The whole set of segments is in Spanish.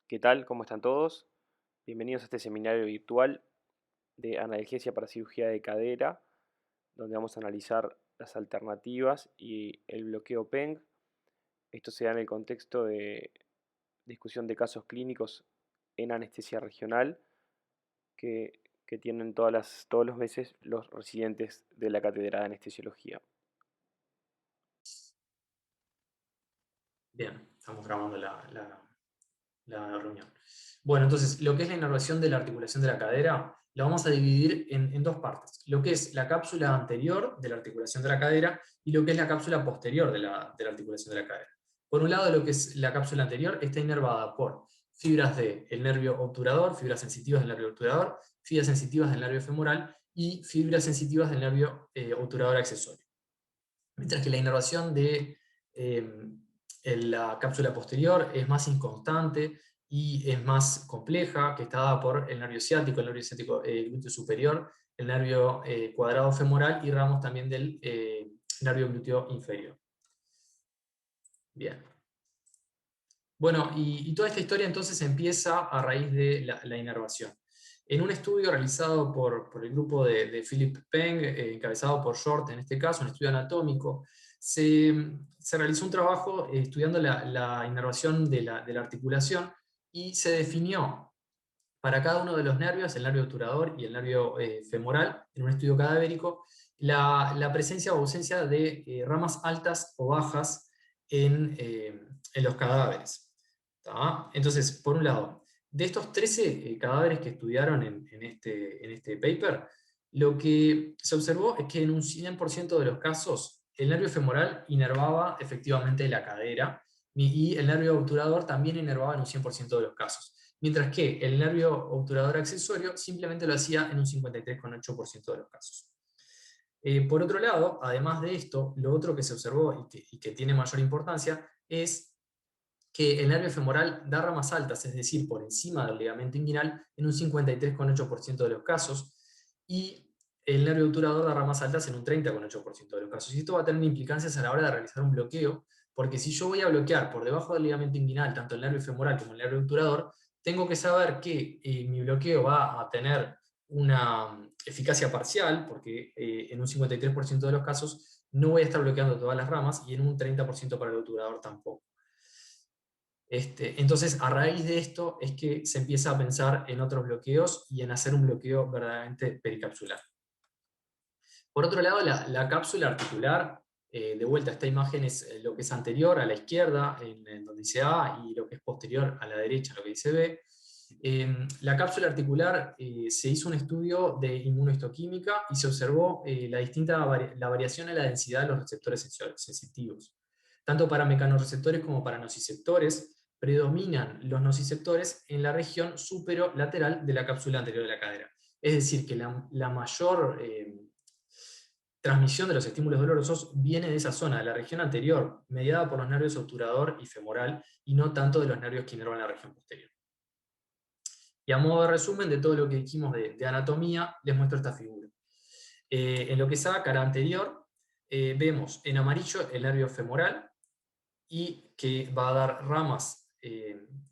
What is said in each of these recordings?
¿Qué tal? ¿Cómo están todos? Bienvenidos a este seminario virtual de analgesia para cirugía de cadera, donde vamos a analizar las alternativas y el bloqueo PENG. Esto se da en el contexto de discusión de casos clínicos en anestesia regional que tienen todos los meses los residentes de la cátedra de anestesiología. Bien, estamos grabando la reunión. Bueno, entonces, lo que es la inervación de la articulación de la cadera, la vamos a dividir en dos partes. Lo que es la cápsula anterior de la articulación de la cadera y lo que es la cápsula posterior de la articulación de la cadera. Por un lado, lo que es la cápsula anterior está inervada por fibras del nervio obturador, fibras sensitivas del nervio obturador, fibras sensitivas del nervio femoral y fibras sensitivas del nervio obturador accesorio. Mientras que la inervación de en la cápsula posterior es más inconstante y es más compleja, que está dada por el nervio ciático, glúteo superior, el nervio cuadrado femoral y ramos también del nervio glúteo inferior. Bien. Bueno, y toda esta historia entonces empieza a raíz de la inervación. En un estudio realizado por el grupo de Philip Peng, encabezado por Short en este caso, un estudio anatómico, se realizó un trabajo estudiando la inervación de la articulación y se definió para cada uno de los nervios, el nervio obturador y el nervio femoral, en un estudio cadavérico, la presencia o ausencia de ramas altas o bajas en los cadáveres. ¿Tá? Entonces, por un lado, de estos 13 cadáveres que estudiaron en este paper, lo que se observó es que en un 100% de los casos el nervio femoral inervaba efectivamente la cadera y el nervio obturador también inervaba en un 100% de los casos. Mientras que el nervio obturador accesorio simplemente lo hacía en un 53,8% de los casos. Por otro lado, además de esto, lo otro que se observó y que tiene mayor importancia es que el nervio femoral da ramas altas, es decir, por encima del ligamento inguinal, en un 53,8% de los casos, y el nervio obturador da ramas altas en un 30,8% de los casos. Y esto va a tener implicancias a la hora de realizar un bloqueo, porque si yo voy a bloquear por debajo del ligamento inguinal tanto el nervio femoral como el nervio obturador, tengo que saber que mi bloqueo va a tener una eficacia parcial, porque en un 53% de los casos no voy a estar bloqueando todas las ramas, y en un 30% para el obturador tampoco. Entonces, a raíz de esto es que se empieza a pensar en otros bloqueos y en hacer un bloqueo verdaderamente pericapsular. Por otro lado, la cápsula articular, de vuelta, esta imagen es lo que es anterior a la izquierda, en donde dice A, y lo que es posterior a la derecha, lo que dice B. La cápsula articular, se hizo un estudio de inmunohistoquímica y se observó la variación en la densidad de los receptores sensitivos. Tanto para mecanorreceptores como para nociceptores, predominan los nociceptores en la región superolateral de la cápsula anterior de la cadera. Es decir, que la mayor transmisión de los estímulos dolorosos viene de esa zona, de la región anterior, mediada por los nervios obturador y femoral, y no tanto de los nervios que inervan la región posterior. Y a modo de resumen de todo lo que dijimos de anatomía, les muestro esta figura. En lo que es a cara anterior, vemos en amarillo el nervio femoral, y que va a dar ramas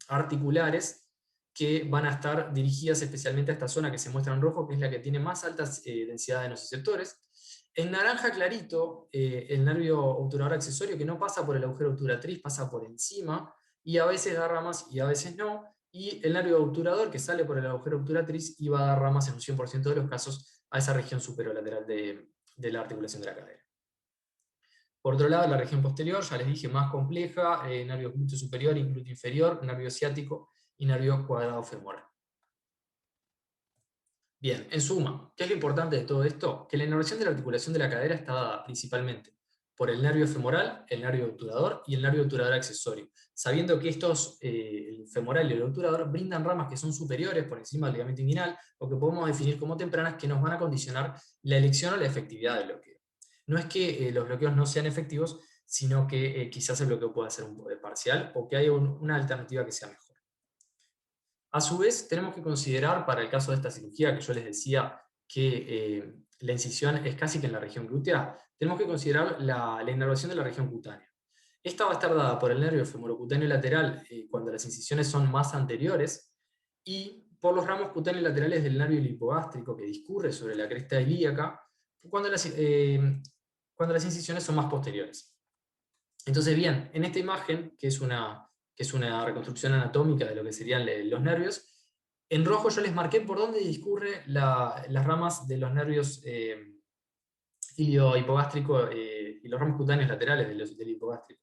articulares que van a estar dirigidas especialmente a esta zona que se muestra en rojo, que es la que tiene más alta densidad de nociceptores. En naranja clarito, el nervio obturador accesorio, que no pasa por el agujero obturatriz, pasa por encima, y a veces da ramas y a veces no. Y el nervio obturador, que sale por el agujero obturatriz, y va a dar ramas en un 100% de los casos a esa región superolateral de la articulación de la cadera. Por otro lado, la región posterior, ya les dije, más compleja, nervio glúteo superior y glúteo inferior, nervio ciático y nervio cuadrado femoral. Bien, en suma, ¿qué es lo importante de todo esto? Que la inervación de la articulación de la cadera está dada principalmente por el nervio femoral, el nervio obturador y el nervio obturador accesorio, sabiendo que estos, el femoral y el obturador, brindan ramas que son superiores por encima del ligamento inguinal, o que podemos definir como tempranas, que nos van a condicionar la elección o la efectividad del bloqueo. No es que los bloqueos no sean efectivos, sino que quizás el bloqueo pueda ser un parcial, o que haya una alternativa que sea mejor. A su vez, tenemos que considerar, para el caso de esta cirugía, que yo les decía que la incisión es casi que en la región glútea, tenemos que considerar la inervación de la región cutánea. Esta va a estar dada por el nervio femorocutáneo lateral cuando las incisiones son más anteriores, y por los ramos cutáneos laterales del nervio lipogástrico que discurre sobre la cresta ilíaca cuando las incisiones son más posteriores. Entonces, bien, en esta imagen, que es una reconstrucción anatómica de lo que serían los nervios, en rojo yo les marqué por dónde discurre las ramas de los nervios ilio-hipogástrico y los ramos cutáneos laterales del hipogástrico,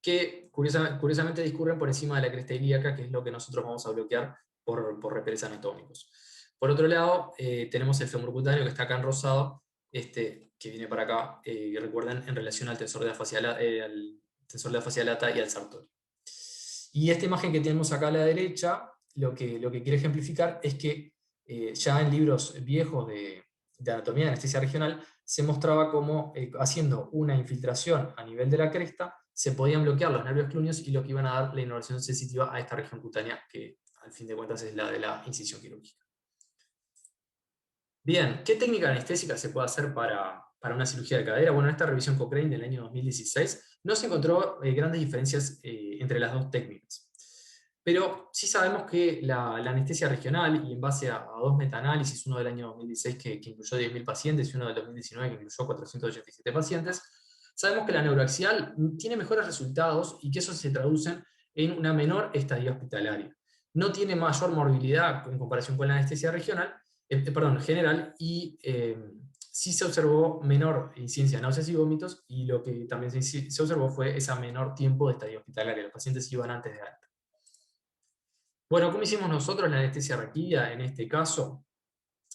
que curiosamente discurren por encima de la cresta ilíaca, que es lo que nosotros vamos a bloquear por repelentes anatómicos. Por otro lado, tenemos el femur cutáneo que está acá en rosado, que viene para acá, recuerden, en relación al tensor de la fascia, al tensor de la fascia lata y al sartorio. Y esta imagen que tenemos acá a la derecha, lo que quiere ejemplificar es que ya en libros viejos de anatomía de anestesia regional se mostraba cómo haciendo una infiltración a nivel de la cresta se podían bloquear los nervios clúneos y lo que iban a dar la inervación sensitiva a esta región cutánea, que al fin de cuentas es la de la incisión quirúrgica. Bien, ¿qué técnica anestésica se puede hacer para una cirugía de cadera? Bueno, en esta revisión Cochrane del año 2016 no se encontró grandes diferencias entre las dos técnicas. Pero sí sabemos que la anestesia regional, y en base a dos metaanálisis, uno del año 2016 que incluyó 10.000 pacientes y uno del 2019 que incluyó 487 pacientes, sabemos que la neuroaxial tiene mejores resultados y que eso se traduce en una menor estadía hospitalaria. No tiene mayor morbilidad en comparación con la anestesia regional, general, y sí se observó menor incidencia de náuseas y vómitos, y lo que también se observó fue ese menor tiempo de estadía hospitalaria. Los pacientes iban antes de alta. Bueno, ¿cómo hicimos nosotros la anestesia raquídea en este caso?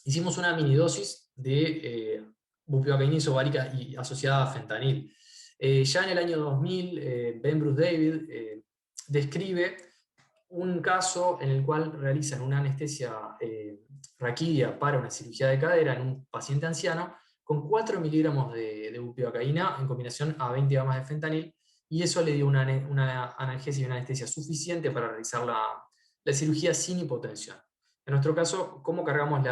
Hicimos una minidosis de bupivacaína isobárica y asociada a fentanil. Ya en el año 2000, Ben Bruce David describe un caso en el cual realizan una anestesia raquídea para una cirugía de cadera en un paciente anciano con 4 miligramos de bupivacaína en combinación a 20 gamas de fentanil, y eso le dio una analgesia y una anestesia suficiente para realizar la cirugía sin hipotensión. En nuestro caso, ¿cómo cargamos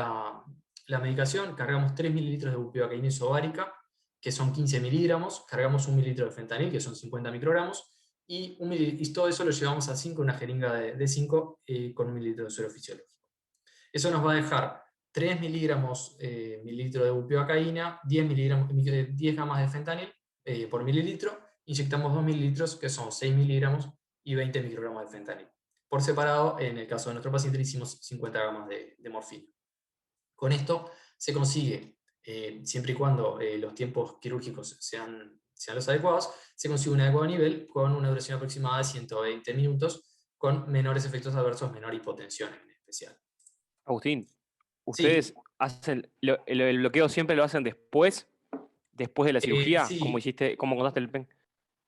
la medicación? Cargamos 3 mililitros de bupivacaína isobárica, que son 15 miligramos, cargamos 1 mililitro de fentanil, que son 50 microgramos, y todo eso lo llevamos a 5 en una jeringa de 5 con 1 mililitro de suero fisiológico. Eso nos va a dejar 3 miligramos mililitro de bupivacaína, 10 gamas de fentanil por mililitro, inyectamos 2 mililitros, que son 6 miligramos, y 20 microgramos de fentanil. Por separado, en el caso de nuestro paciente, le hicimos 50 gamas de morfina. Con esto se consigue, siempre y cuando los tiempos quirúrgicos sean los adecuados, se consigue un adecuado nivel con una duración aproximada de 120 minutos, con menores efectos adversos, menor hipotensión en especial. Agustín, Sí, ¿ustedes hacen el bloqueo siempre lo hacen después de la cirugía? Como sí. hiciste, como contaste el PEN.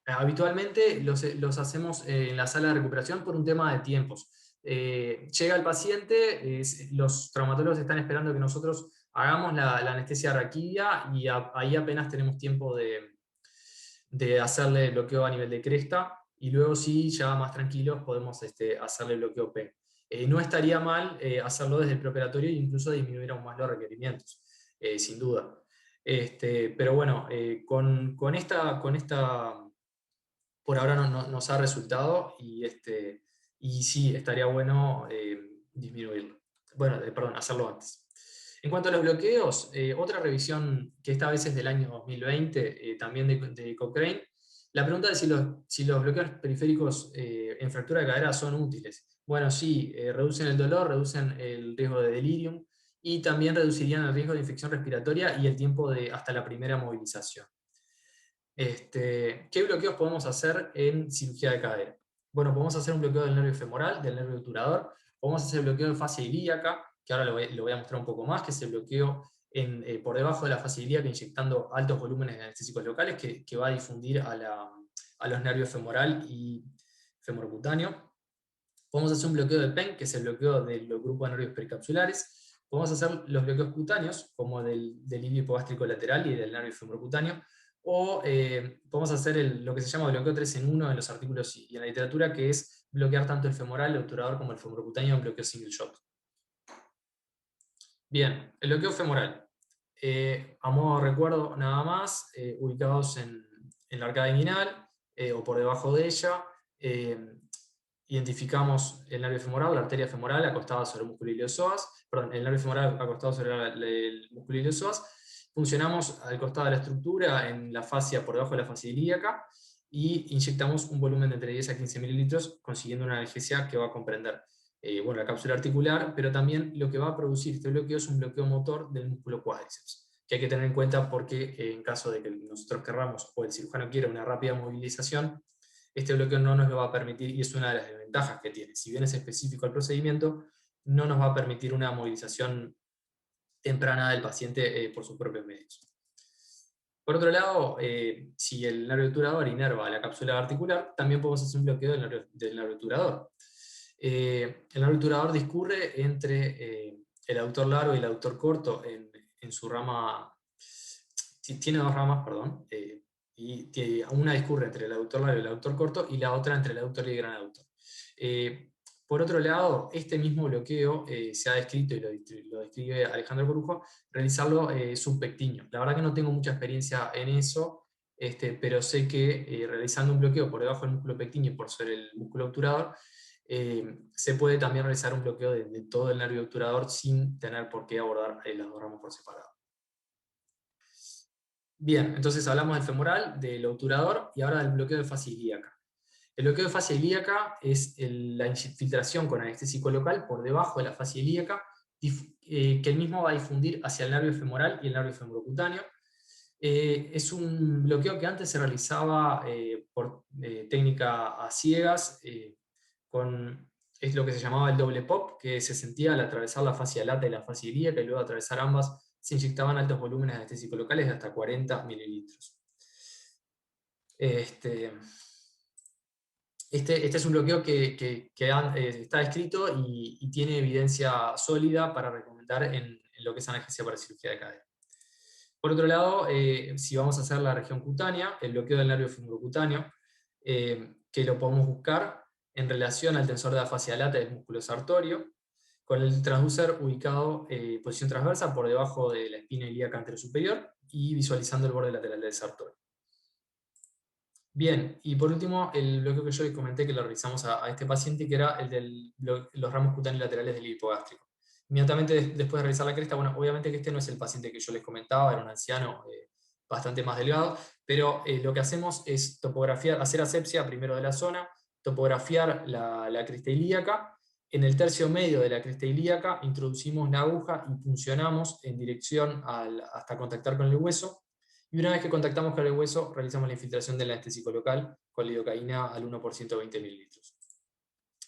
Habitualmente los hacemos en la sala de recuperación por un tema de tiempos. Llega el paciente, los traumatólogos están esperando que nosotros hagamos la anestesia raquídea, y ahí apenas tenemos tiempo de hacerle bloqueo a nivel de cresta, y luego sí, ya más tranquilos, podemos hacerle bloqueo PEN. No estaría mal hacerlo desde el preoperatorio e incluso disminuir aún más los requerimientos, sin duda. Pero bueno, con esta por ahora nos ha resultado, y sí, estaría bueno disminuirlo. Bueno, perdón, hacerlo antes. En cuanto a los bloqueos, otra revisión que esta vez es del año 2020, también de Cochrane, la pregunta es si los bloqueos periféricos en fractura de cadera son útiles. Bueno, sí, reducen el dolor, reducen el riesgo de delirium, y también reducirían el riesgo de infección respiratoria y el tiempo hasta la primera movilización. ¿Qué bloqueos podemos hacer en cirugía de cadera? Bueno, podemos hacer un bloqueo del nervio femoral, del nervio obturador, podemos hacer el bloqueo de fascia ilíaca, que ahora lo voy a mostrar un poco más, que es el bloqueo por debajo de la fascia ilíaca, inyectando altos volúmenes de anestésicos locales, que va a difundir a los nervios femoral y femorocutáneo. Podemos hacer un bloqueo del PEN, que es el bloqueo del grupo de nervios pericapsulares. Podemos hacer los bloqueos cutáneos, como del ilio hipogástrico lateral y del nervio femorocutáneo. O podemos hacer lo que se llama bloqueo 3 en 1 en los artículos y en la literatura, que es bloquear tanto el femoral, el obturador, como el femorocutáneo en bloqueo single shot. Bien, el bloqueo femoral. A modo de recuerdo nada más, ubicados en la arcada inguinal, o por debajo de ella. Identificamos el nervio femoral, la arteria femoral acostada sobre el músculo iliosoas, perdón, el nervio femoral acostado sobre el músculo iliosoas. Funcionamos al costado de la estructura, en la fascia, por debajo de la fascia ilíaca, y inyectamos un volumen de entre 10 a 15 mililitros, consiguiendo una analgesia que va a comprender bueno, la cápsula articular, pero también lo que va a producir este bloqueo es un bloqueo motor del músculo cuádriceps, que hay que tener en cuenta porque en caso de que nosotros querramos o el cirujano quiera una rápida movilización, este bloqueo no nos lo va a permitir, y es una de las desventajas que tiene. Si bien es específico al procedimiento, no nos va a permitir una movilización temprana del paciente por sus propios medios. Por otro lado, si el nervio obturador inerva la cápsula articular, también podemos hacer un bloqueo del nervio obturador. El nervio obturador discurre entre el aductor largo y el aductor corto en su rama, tiene dos ramas, perdón, y una discurre entre el aductor largo y el aductor corto, y la otra entre el aductor y el gran aductor. Por otro lado, este mismo bloqueo se ha descrito, y lo describe Alejandro Corujo, realizarlo subpectíneo. La verdad que no tengo mucha experiencia en eso, pero sé que realizando un bloqueo por debajo del músculo pectíneo y por sobre el músculo obturador, se puede también realizar un bloqueo de todo el nervio obturador sin tener por qué abordar las dos ramas por separado. Bien, entonces hablamos del femoral, del obturador, y ahora del bloqueo de fascia ilíaca. El bloqueo de fascia ilíaca es la infiltración con anestésico local por debajo de la fascia ilíaca, que el mismo va a difundir hacia el nervio femoral y el nervio femorocutáneo. Es un bloqueo que antes se realizaba por técnica a ciegas, es lo que se llamaba el doble pop, que se sentía al atravesar la fascia lata y la fascia ilíaca, y luego atravesar ambas se inyectaban altos volúmenes anestésicos locales de hasta 40 mililitros. Este es un bloqueo que está escrito y tiene evidencia sólida para recomendar en lo que es analgesia para cirugía de cadera. Por otro lado, si vamos a hacer la región cutánea, el bloqueo del nervio femorocutáneo, que lo podemos buscar en relación al tensor de la fascia lata del músculo sartorio, con el transducer ubicado en posición transversa por debajo de la espina ilíaca anterosuperior y visualizando el borde lateral del sartorio. Bien, y por último, el bloqueo que yo les comenté que lo realizamos a este paciente, que era el de los ramos cutáneos laterales del hipogástrico. Inmediatamente después de realizar la cresta, bueno, obviamente que este no es el paciente que yo les comentaba, era un anciano bastante más delgado, pero lo que hacemos es topografiar, hacer asepsia primero de la zona, topografiar la cresta ilíaca. En el tercio medio de la cresta ilíaca introducimos la aguja y puncionamos en dirección hasta contactar con el hueso. Y una vez que contactamos con el hueso, realizamos la infiltración del anestésico local con lidocaína al 1% 20 mililitros.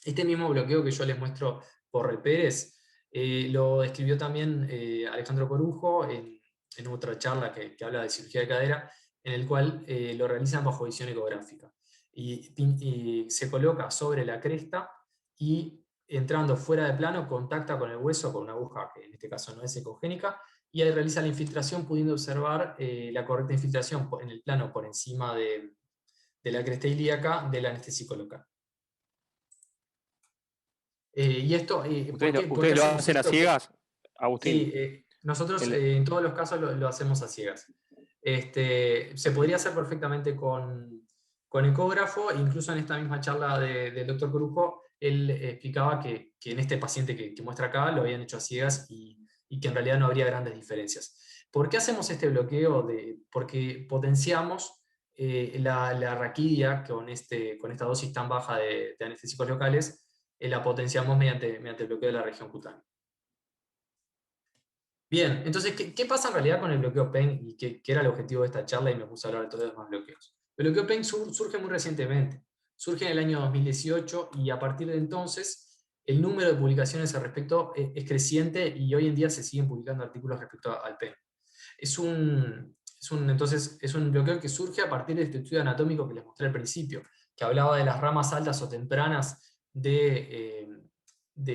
Este mismo bloqueo que yo les muestro por Repérez, lo describió también Alejandro Corujo en otra charla que habla de cirugía de cadera, en el cual lo realizan bajo visión ecográfica. Y se coloca sobre la cresta y, entrando fuera de plano, contacta con el hueso con una aguja que en este caso no es ecogénica, y ahí realiza la infiltración, pudiendo observar la correcta infiltración en el plano por encima de la cresta ilíaca del anestésico local. Y esto, ¿por qué ¿Ustedes lo hacemos hacen a esto? ciegas, Agustín? Sí, nosotros El- en todos los casos lo hacemos a ciegas. Se podría hacer perfectamente con ecógrafo, incluso en esta misma charla del doctor Corujo, él explicaba que en este paciente que muestra acá lo habían hecho a ciegas y que en realidad no habría grandes diferencias. ¿Por qué hacemos este bloqueo? Porque potenciamos la raquidia con esta dosis tan baja de anestésicos locales, la potenciamos mediante el bloqueo de la región cutánea. Bien, entonces, ¿qué pasa en realidad con el bloqueo PEN? Y qué era el objetivo de esta charla, y me puse a hablar de todos los demás bloqueos. El bloqueo PEN surge muy recientemente, surge en el año 2018, y a partir de entonces el número de publicaciones al respecto es creciente, y hoy en día se siguen publicando artículos respecto al PEN. Entonces, es un bloqueo que surge a partir de este estudio anatómico que les mostré al principio, que hablaba de las ramas altas o tempranas de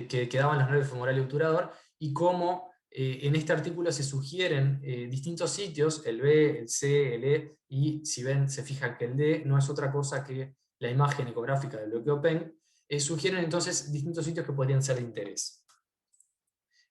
que quedaban los nervios femoral y obturador, y cómo en este artículo se sugieren distintos sitios, el B, el C, el E, y si ven, se fijan que el D no es otra cosa que la imagen ecográfica del bloqueo PEN, sugieren entonces distintos sitios que podrían ser de interés.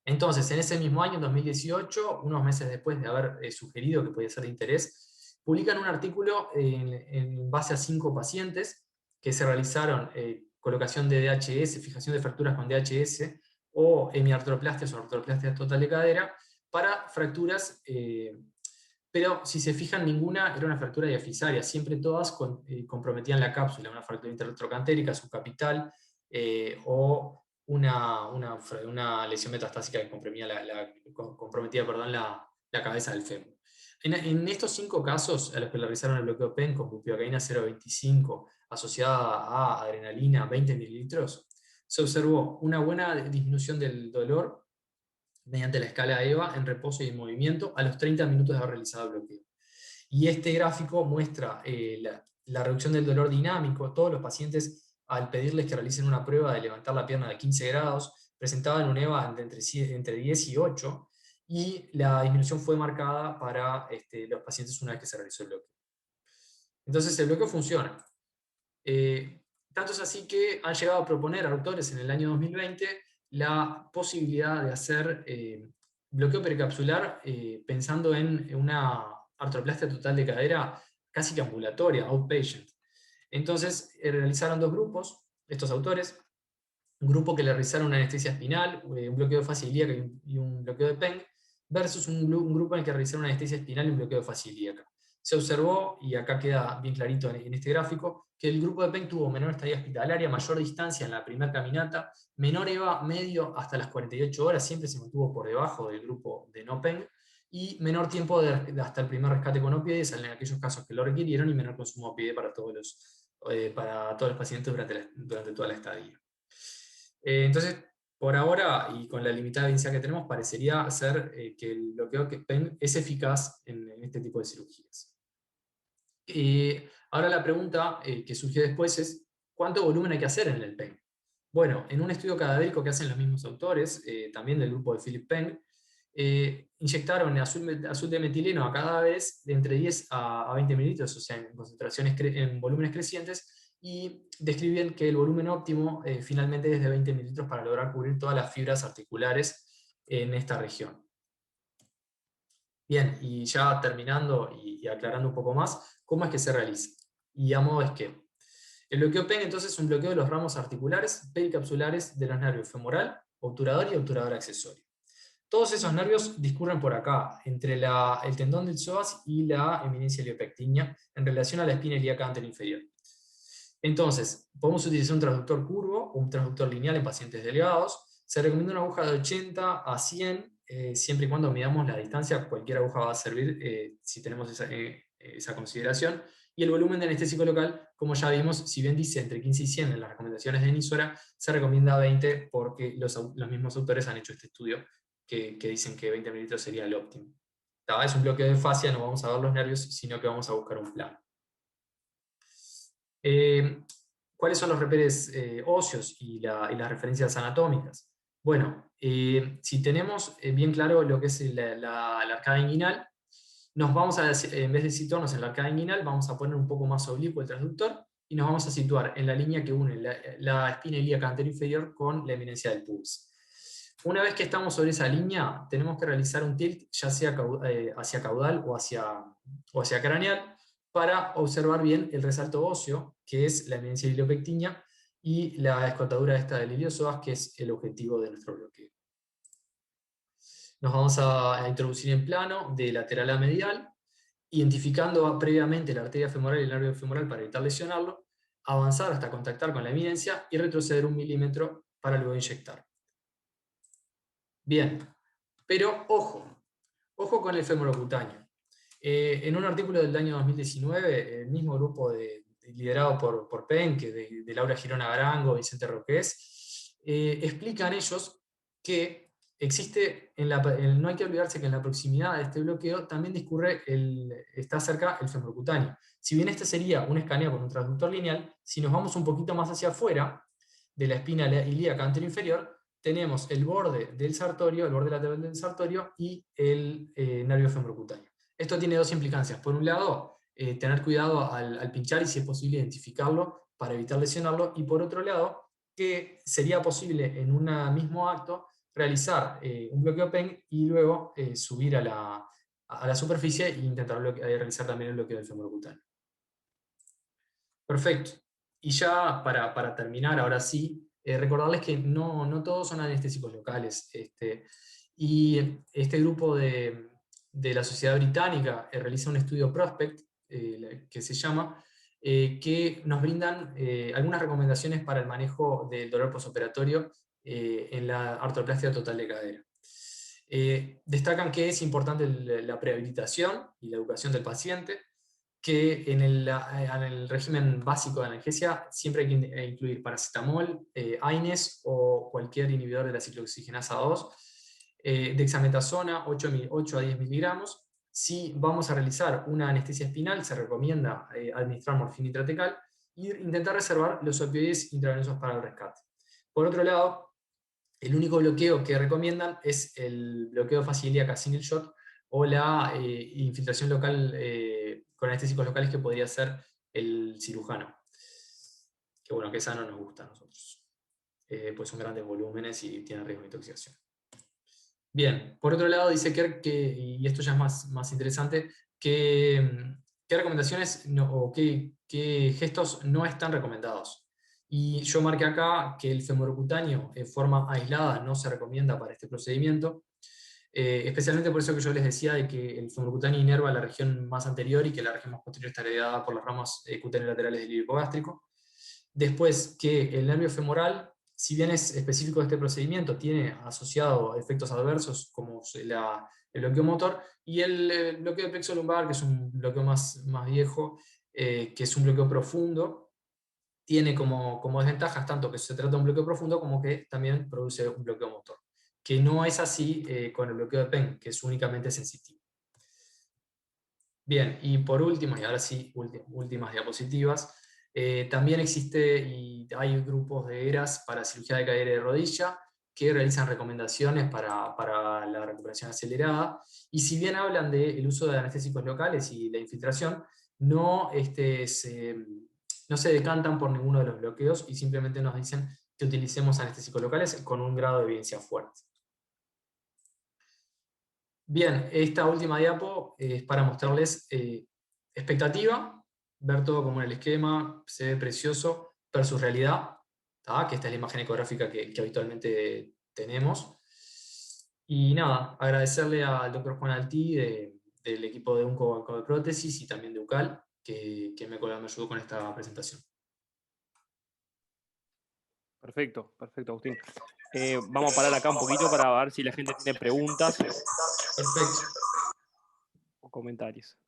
Entonces, en ese mismo año, en 2018, unos meses después de haber sugerido que podía ser de interés, publican un artículo en base a 5 pacientes que se realizaron colocación de DHS, fijación de fracturas con DHS, o hemiartroplastias o artroplastias total de cadera, para fracturas, pero si se fijan, ninguna era una fractura diafisaria, siempre todas comprometían la cápsula, una fractura intertrocantérica, subcapital, o una lesión metastásica que comprometía perdón, la cabeza del fémur. En estos 5 casos a los que le realizaron el bloqueo PEN con bupivacaína 0,25 asociada a adrenalina 20 mililitros, se observó una buena disminución del dolor mediante la escala EVA en reposo y en movimiento a los 30 minutos de haber realizado el bloqueo. Y este gráfico muestra la reducción del dolor dinámico. Todos los pacientes, al pedirles que realicen una prueba de levantar la pierna de 15 grados, presentaban un EVA entre 10 y 8, y la disminución fue marcada para los pacientes una vez que se realizó el bloqueo. Entonces el bloqueo funciona. Tanto es así que han llegado a proponer autores en el año 2020 la posibilidad de hacer bloqueo pericapsular pensando en una artroplastia total de cadera casi que ambulatoria, outpatient. Entonces realizaron 2 grupos, estos autores, un grupo que le realizaron una anestesia espinal, un bloqueo de fascia ilíaca y un bloqueo de PENG, versus un grupo en el que realizaron una anestesia espinal y un bloqueo de fascia ilíaca. Se observó, y acá queda bien clarito en este gráfico, que el grupo de PENG tuvo menor estadía hospitalaria, mayor distancia en la primera caminata, menor EVA medio hasta las 48 horas, siempre se mantuvo por debajo del grupo de no PENG, y menor tiempo hasta el primer rescate con opioides en aquellos casos que lo requirieron, y menor consumo de opioide para todos los pacientes durante toda la estadía. Entonces, por ahora, y con la limitada evidencia que tenemos, parecería ser que el bloqueo PEN es eficaz en este tipo de cirugías. Ahora la pregunta que surgió después es, ¿cuánto volumen hay que hacer en el PEN? Bueno, en un estudio cadavérico que hacen los mismos autores, también del grupo de Philip Peng, inyectaron azul de metileno a cadáveres de entre 10 a 20 mililitros, o sea, en concentraciones en volúmenes crecientes, y describen que el volumen óptimo finalmente es de 20 mililitros para lograr cubrir todas las fibras articulares en esta región. Bien, y ya terminando y aclarando un poco más, ¿cómo es que se realiza? Y a modo de esquema. El bloqueo PEN entonces es un bloqueo de los ramos articulares pericapsulares de los nervios femoral, obturador y obturador accesorio. Todos esos nervios discurren por acá, entre el tendón del psoas y la eminencia iliopectinia, en relación a la espina ilíaca anteroinferior. Entonces, podemos utilizar un transductor curvo o un transductor lineal en pacientes delgados. Se recomienda una aguja de 80 a 100, siempre y cuando midamos la distancia. Cualquier aguja va a servir si tenemos esa consideración. Y el volumen de anestésico local, como ya vimos, si bien dice entre 15 y 100 en las recomendaciones de Nisora, se recomienda 20 porque los mismos autores han hecho este estudio que dicen que 20 mililitros sería el óptimo. Es un bloqueo de fascia, no vamos a ver los nervios, sino que vamos a buscar un plano. ¿Cuáles son los reperes óseos y las referencias anatómicas? Bueno, si tenemos bien claro lo que es la arcada inguinal, nos vamos a, en vez de situarnos en la arcada inguinal, vamos a poner un poco más oblicuo el transductor y nos vamos a situar en la línea que une la espina ilíaca anteroinferior con la eminencia del pubis. Una vez que estamos sobre esa línea, tenemos que realizar un tilt, ya sea hacia caudal o hacia craneal, para observar bien el resalto óseo, que es la eminencia iliopectinia, y la escotadura esta del iliosoas, que es el objetivo de nuestro bloqueo. Nos vamos a introducir en plano de lateral a medial, identificando previamente la arteria femoral y el nervio femoral para evitar lesionarlo, avanzar hasta contactar con la eminencia y retroceder 1 milímetro para luego inyectar. Bien, pero ojo con el femorocutáneo. En un artículo del año 2019, el mismo grupo liderado por PEN, de Laura Girona Garango, Vicente Roqués, explican ellos que existe, no hay que olvidarse que en la proximidad de este bloqueo también está cerca el femorocutáneo. Si bien este sería un escaneo con un transductor lineal, si nos vamos un poquito más hacia afuera de la espina ilíaca anteroinferior, tenemos el borde del sartorio, el borde lateral del sartorio y el nervio femorocutáneo. Esto tiene 2 implicancias. Por un lado, tener cuidado al pinchar y si es posible identificarlo para evitar lesionarlo. Y por otro lado, que sería posible en un mismo acto realizar un bloqueo PEN y luego subir a a la superficie e intentar realizar también el bloqueo del fémur cutáneo. Perfecto. Y ya para terminar, ahora sí, recordarles que no todos son anestésicos locales. Y este grupo de la Sociedad Británica realiza un estudio Prospect, que se llama, que nos brindan algunas recomendaciones para el manejo del dolor postoperatorio en la artroplastia total de cadera. Destacan que es importante la prehabilitación y la educación del paciente, que en el régimen básico de analgesia siempre hay que incluir paracetamol, AINES o cualquier inhibidor de la ciclooxigenasa 2, dexametasona 8 a 10 miligramos. Si vamos a realizar una anestesia espinal, se recomienda administrar morfina intratecal e intentar reservar los opioides intravenosos para el rescate. Por otro lado, el único bloqueo que recomiendan es el bloqueo fácil ilíaca single shot o la infiltración local con anestésicos locales que podría ser el cirujano. Que bueno, que esa no nos gusta a nosotros. Pues son grandes volúmenes y tienen riesgo de intoxicación. Bien, por otro lado dice Kerr y esto ya es más interesante, qué recomendaciones o qué gestos no están recomendados. Y yo marqué acá que el femorocutáneo en forma aislada no se recomienda para este procedimiento, especialmente por eso que yo les decía de que el femorocutáneo inerva la región más anterior y que la región más posterior está heredada por las ramas cutáneas laterales del hilo gástrico. Después que el nervio femoral, si bien es específico de este procedimiento, tiene asociado efectos adversos como el bloqueo motor, y el bloqueo de plexo lumbar, que es un bloqueo más viejo, que es un bloqueo profundo, tiene como desventajas tanto que se trata de un bloqueo profundo como que también produce un bloqueo motor, que no es así con el bloqueo de PEN, que es únicamente sensitivo. Bien, y por último, y ahora sí, últimas diapositivas, también existe y hay grupos de ERAS para cirugía de cadera y de rodilla que realizan recomendaciones para la recuperación acelerada, y si bien hablan del uso de anestésicos locales y la infiltración, no se decantan por ninguno de los bloqueos y simplemente nos dicen que utilicemos anestésicos locales con un grado de evidencia fuerte. Bien, esta última diapo es para mostrarles expectativa, ver todo como en el esquema, se ve precioso, versus realidad, ¿tá? Que esta es la imagen ecográfica que habitualmente tenemos. Y nada, agradecerle al doctor Juan Altí del equipo de Unco Banco de Prótesis y también de UCAL, que me ayudó con esta presentación. Perfecto, perfecto, Agustín. Vamos a parar acá un poquito para ver si la gente tiene preguntas Perfecto. o comentarios.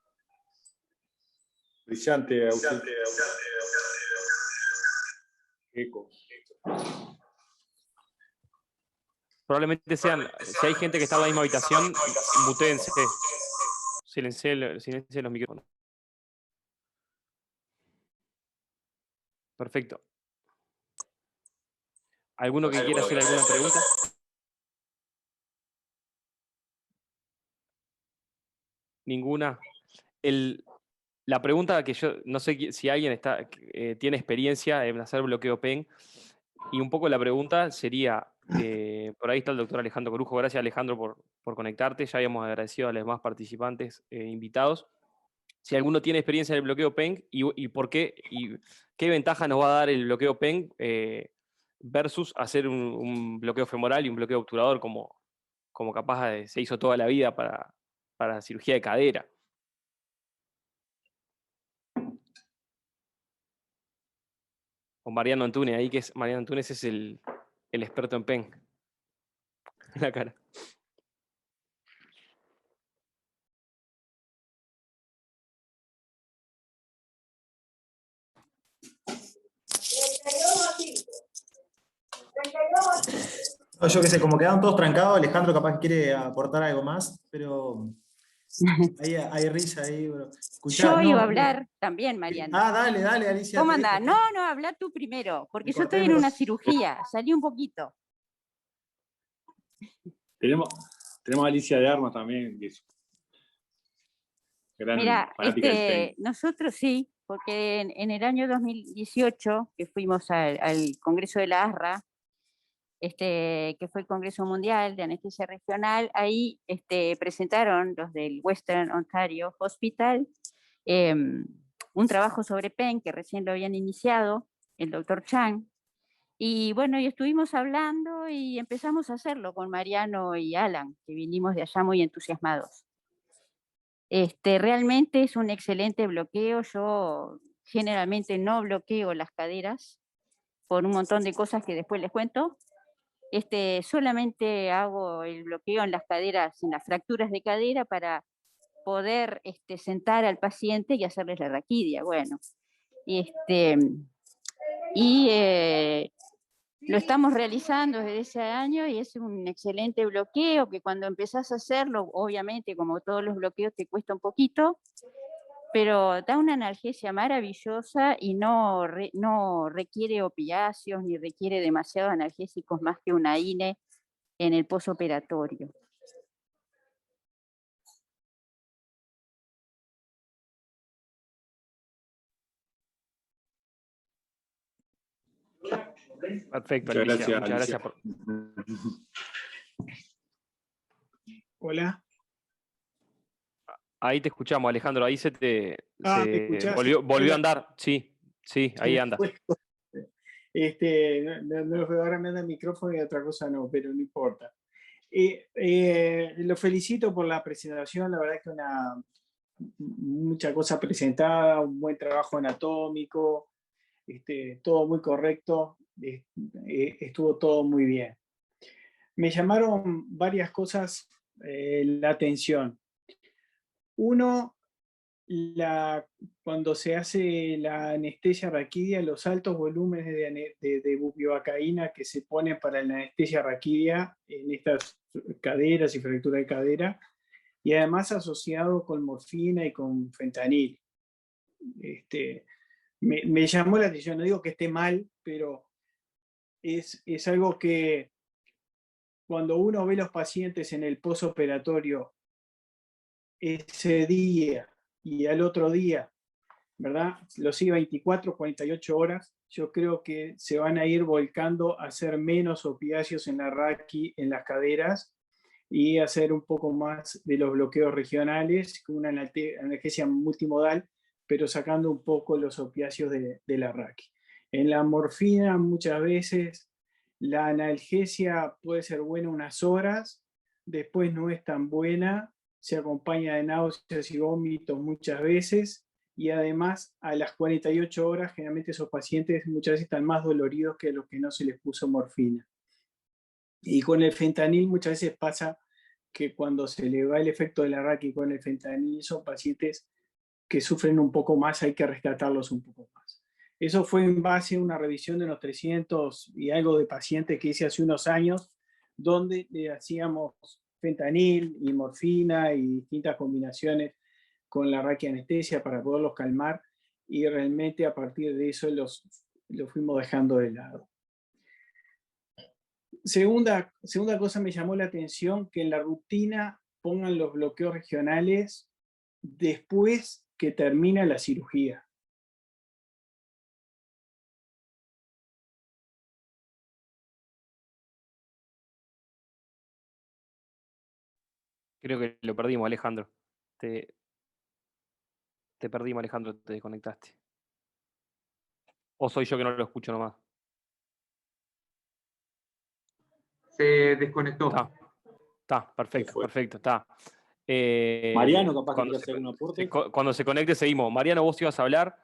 Brillante, Agustín. Eco. Probablemente sean, si hay gente que está en la misma habitación, mutéense. Silencien los micrófonos. Perfecto. ¿Alguno que quiera hacer alguna pregunta? Ninguna. La pregunta que yo no sé si alguien tiene experiencia en hacer bloqueo PEN, y un poco la pregunta sería, por ahí está el doctor Alejandro Corujo, gracias Alejandro por conectarte, ya habíamos agradecido a los demás participantes invitados. Si alguno tiene experiencia en el bloqueo PEN y por qué, y qué ventaja nos va a dar el bloqueo PEN versus hacer un bloqueo femoral y un bloqueo obturador como capaz se hizo toda la vida para cirugía de cadera. Con Mariano Antunes, ahí Mariano Antunes es el experto en PEN. En la cara. No, yo qué sé, como quedaron todos trancados, Alejandro capaz quiere aportar algo más, pero hay risa ahí. Bro. Escuchá, yo iba a hablar también, Mariano. Dale, Alicia. ¿Cómo andás? No, habla tú primero, porque yo estoy en una cirugía, salí un poquito. Tenemos a Alicia de Armas también, que es gran fanática del PEN. Nosotros sí, porque en el año 2018, que fuimos al Congreso de la ASRA, que fue el Congreso Mundial de Anestesia Regional. Ahí presentaron los del Western Ontario Hospital un trabajo sobre PEN que recién lo habían iniciado, el doctor Chang. Y bueno, y estuvimos hablando y empezamos a hacerlo con Mariano y Alan, que vinimos de allá muy entusiasmados. Realmente es un excelente bloqueo. Yo generalmente no bloqueo las caderas por un montón de cosas que después les cuento. Solamente hago el bloqueo en las caderas, en las fracturas de cadera para poder sentar al paciente y hacerles la raquidia. Bueno, lo estamos realizando desde ese año y es un excelente bloqueo que cuando empezás a hacerlo, obviamente como todos los bloqueos te cuesta un poquito, pero da una analgesia maravillosa y no requiere opiáceos ni requiere demasiados analgésicos más que una INE en el posoperatorio. Perfecto, Muchas Alicia. gracias, Muchas Alicia. gracias Hola. Ahí te escuchamos, Alejandro. Ahí ¿me escuchás? volvió a andar. Sí, ahí anda. Ahora me anda el micrófono y otra cosa no, pero no importa. Lo felicito por la presentación, la verdad que mucha cosa presentada, un buen trabajo anatómico, todo muy correcto, estuvo todo muy bien. Me llamaron varias cosas la atención. Uno, cuando se hace la anestesia raquidia, los altos volúmenes de bupivacaína que se ponen para la anestesia raquidia en estas caderas y fractura de cadera, y además asociado con morfina y con fentanil. Me llamó la atención, no digo que esté mal, pero es algo que cuando uno ve los pacientes en el posoperatorio ese día y al otro día, ¿verdad? Los sigue 24, 48 horas, yo creo que se van a ir volcando a hacer menos opiáceos en la raqui, en las caderas, y hacer un poco más de los bloqueos regionales, con una analgesia multimodal, pero sacando un poco los opiáceos de la raqui. En la morfina muchas veces la analgesia puede ser buena unas horas, después no es tan buena, se acompaña de náuseas y vómitos muchas veces, y además a las 48 horas generalmente esos pacientes muchas veces están más doloridos que los que no se les puso morfina. Y con el fentanil muchas veces pasa que cuando se le va el efecto de la raqui con el fentanil son pacientes que sufren un poco más, hay que rescatarlos un poco más. Eso fue en base a una revisión de unos 300 y algo de pacientes que hice hace unos años, donde le hacíamos fentanil y morfina y distintas combinaciones con la raquianestesia para poderlos calmar, y realmente a partir de eso los fuimos dejando de lado. Segunda cosa me llamó la atención, que en la rutina pongan los bloqueos regionales después que termina la cirugía. Creo que lo perdimos, Alejandro. Te perdimos, Alejandro, te desconectaste. ¿O soy yo que no lo escucho nomás? Se desconectó. Está, perfecto, está. Mariano, capaz que quiere hacer un aporte. Cuando se conecte seguimos. Mariano, vos ibas a hablar.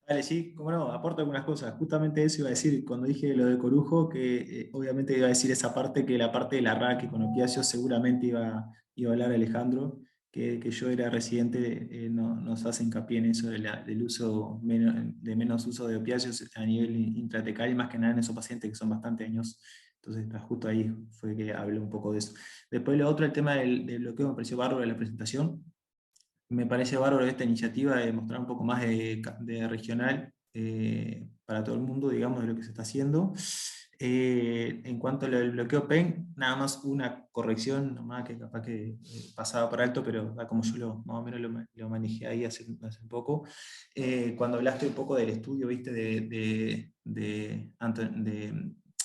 Dale, sí, cómo no, aporto algunas cosas. Justamente eso iba a decir cuando dije lo de Corujo, que obviamente iba a decir esa parte, que la parte de la RAC con opiáceos seguramente iba a hablar Alejandro, que yo era residente, nos hace hincapié en eso del uso de menos uso de opiáceos a nivel intratecal, y más que nada en esos pacientes que son bastante años. Entonces, justo ahí fue que hablé un poco de eso. Después lo otro, el tema del bloqueo, me pareció bárbaro de la presentación. Me parece bárbaro esta iniciativa de mostrar un poco más de regional para todo el mundo, digamos, de lo que se está haciendo. En cuanto al bloqueo PEN, nada más una corrección, nomás que capaz que pasaba por alto, pero como yo más o menos lo manejé ahí hace poco. Cuando hablaste un poco del estudio, viste, de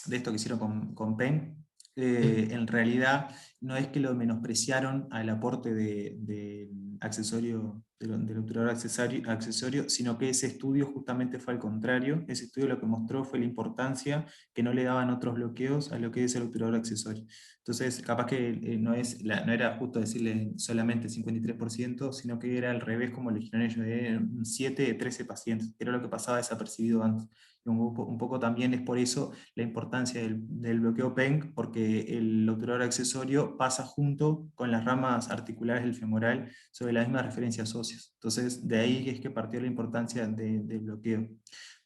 esto que hicieron con PEN, en realidad no es que lo menospreciaron al aporte del accesorio, del obturador accesorio, sino que ese estudio justamente fue al contrario. Ese estudio lo que mostró fue la importancia que no le daban otros bloqueos a lo que es el obturador accesorio. Entonces, capaz que no era justo decirle solamente 53%, sino que era al revés como lo dijeron ellos, de 7 de 13 pacientes, era lo que pasaba desapercibido antes. Y un poco también es por eso la importancia del bloqueo PENG, porque el obturador accesorio pasa junto con las ramas articulares del femoral sobre las mismas referencias óseas. Entonces, de ahí es que partió la importancia del bloqueo.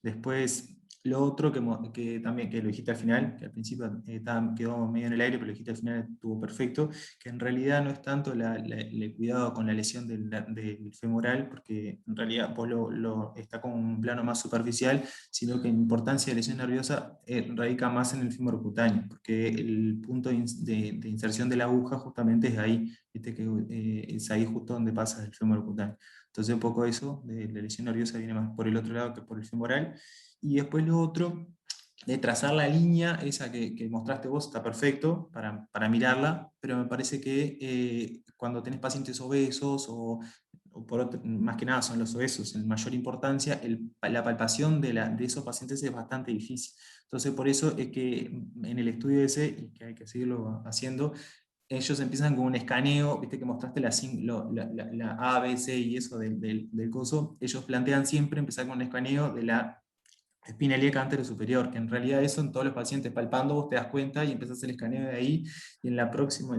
Después, lo otro que también que lo dijiste al final, que al principio quedó medio en el aire, pero lo dijiste al final estuvo perfecto, que en realidad no es tanto el cuidado con la lesión del femoral, porque en realidad vos está con un plano más superficial, sino que la importancia de lesión nerviosa radica más en el fémur cutáneo, porque el punto de inserción de la aguja justamente es ahí, es ahí justo donde pasa el fémur cutáneo. Entonces un poco eso de la lesión nerviosa viene más por el otro lado que por el femoral. Y después lo otro, de trazar la línea, esa que mostraste vos, está perfecto para mirarla, pero me parece que cuando tenés pacientes obesos más que nada son los obesos en mayor importancia, la palpación de esos pacientes es bastante difícil. Entonces por eso es que en el estudio ese, y que hay que seguirlo haciendo, ellos empiezan con un escaneo, viste que mostraste la A, B, C y eso del coso, ellos plantean siempre empezar con un escaneo de la espina ilíaca anterosuperior, que en realidad eso en todos los pacientes palpando vos te das cuenta y empezás el escaneo de ahí, y el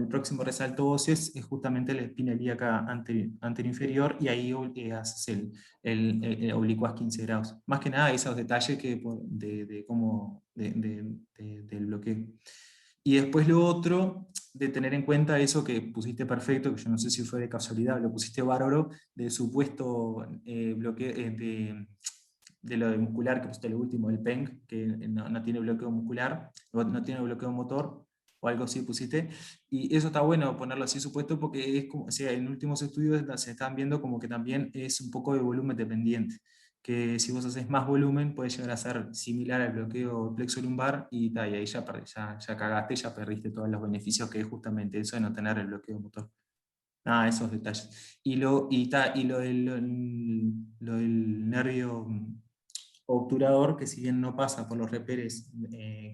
próximo resalto óseo es justamente la espina ilíaca anteroinferior, y ahí haces oblicuas 15 grados. Más que nada esos detalles del bloqueo. Y después lo otro, de tener en cuenta eso que pusiste perfecto, que yo no sé si fue de casualidad, lo pusiste bárbaro, de supuesto bloqueo de lo de muscular, que pusiste lo último, el PENG, que no tiene bloqueo muscular, no tiene bloqueo motor, o algo así pusiste, y eso está bueno ponerlo así supuesto, porque es como, o sea, en últimos estudios se están viendo como que también es un poco de volumen dependiente, que si vos haces más volumen puede llegar a ser similar al bloqueo plexo lumbar, y ahí ya cagaste, ya perdiste todos los beneficios que es justamente eso de no tener el bloqueo motor. Nada, esos detalles. Y lo del nervio obturador, que si bien no pasa por los reperes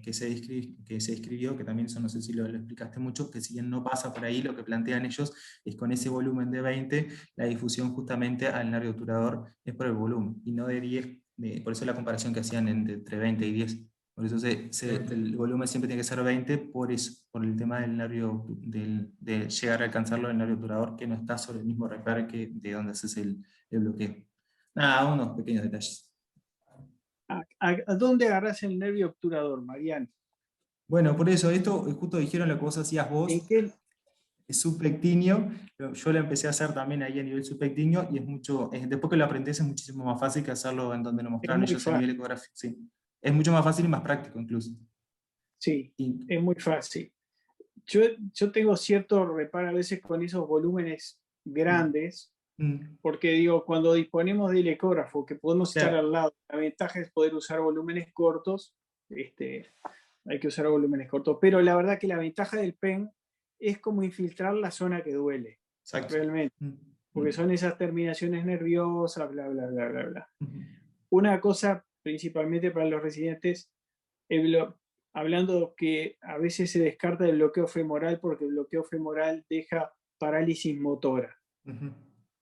que se describió, que también eso no sé si lo explicaste mucho, que si bien no pasa por ahí, lo que plantean ellos es con ese volumen de 20, la difusión justamente al nervio obturador es por el volumen, y no de 10, por eso la comparación que hacían entre 20 y 10. Por eso el volumen siempre tiene que ser 20, por eso, por el tema del nervio, de llegar a alcanzarlo del nervio obturador, que no está sobre el mismo reper que de donde haces el bloqueo. Nada, unos pequeños detalles. ¿A dónde agarrás el nervio obturador, Mariano? Bueno, por eso, esto justo dijeron lo que vos hacías vos, ¿En qué? es subpectíneo, yo lo empecé a hacer también ahí a nivel subpectíneo, y después que lo aprendés es muchísimo más fácil que hacerlo en donde lo mostraron ellos a nivel ecográfico. Sí. Es mucho más fácil y más práctico incluso. Sí, es muy fácil. Yo tengo cierto reparo a veces con esos volúmenes grandes, porque digo, cuando disponemos del ecógrafo, que podemos estar al lado, la ventaja es poder usar volúmenes cortos, hay que usar volúmenes cortos, pero la verdad que la ventaja del PEN es como infiltrar la zona que duele, realmente, porque son esas terminaciones nerviosas, bla, bla, bla, bla, bla. Una cosa, principalmente para los residentes, hablando que a veces se descarta el bloqueo femoral porque el bloqueo femoral deja parálisis motora.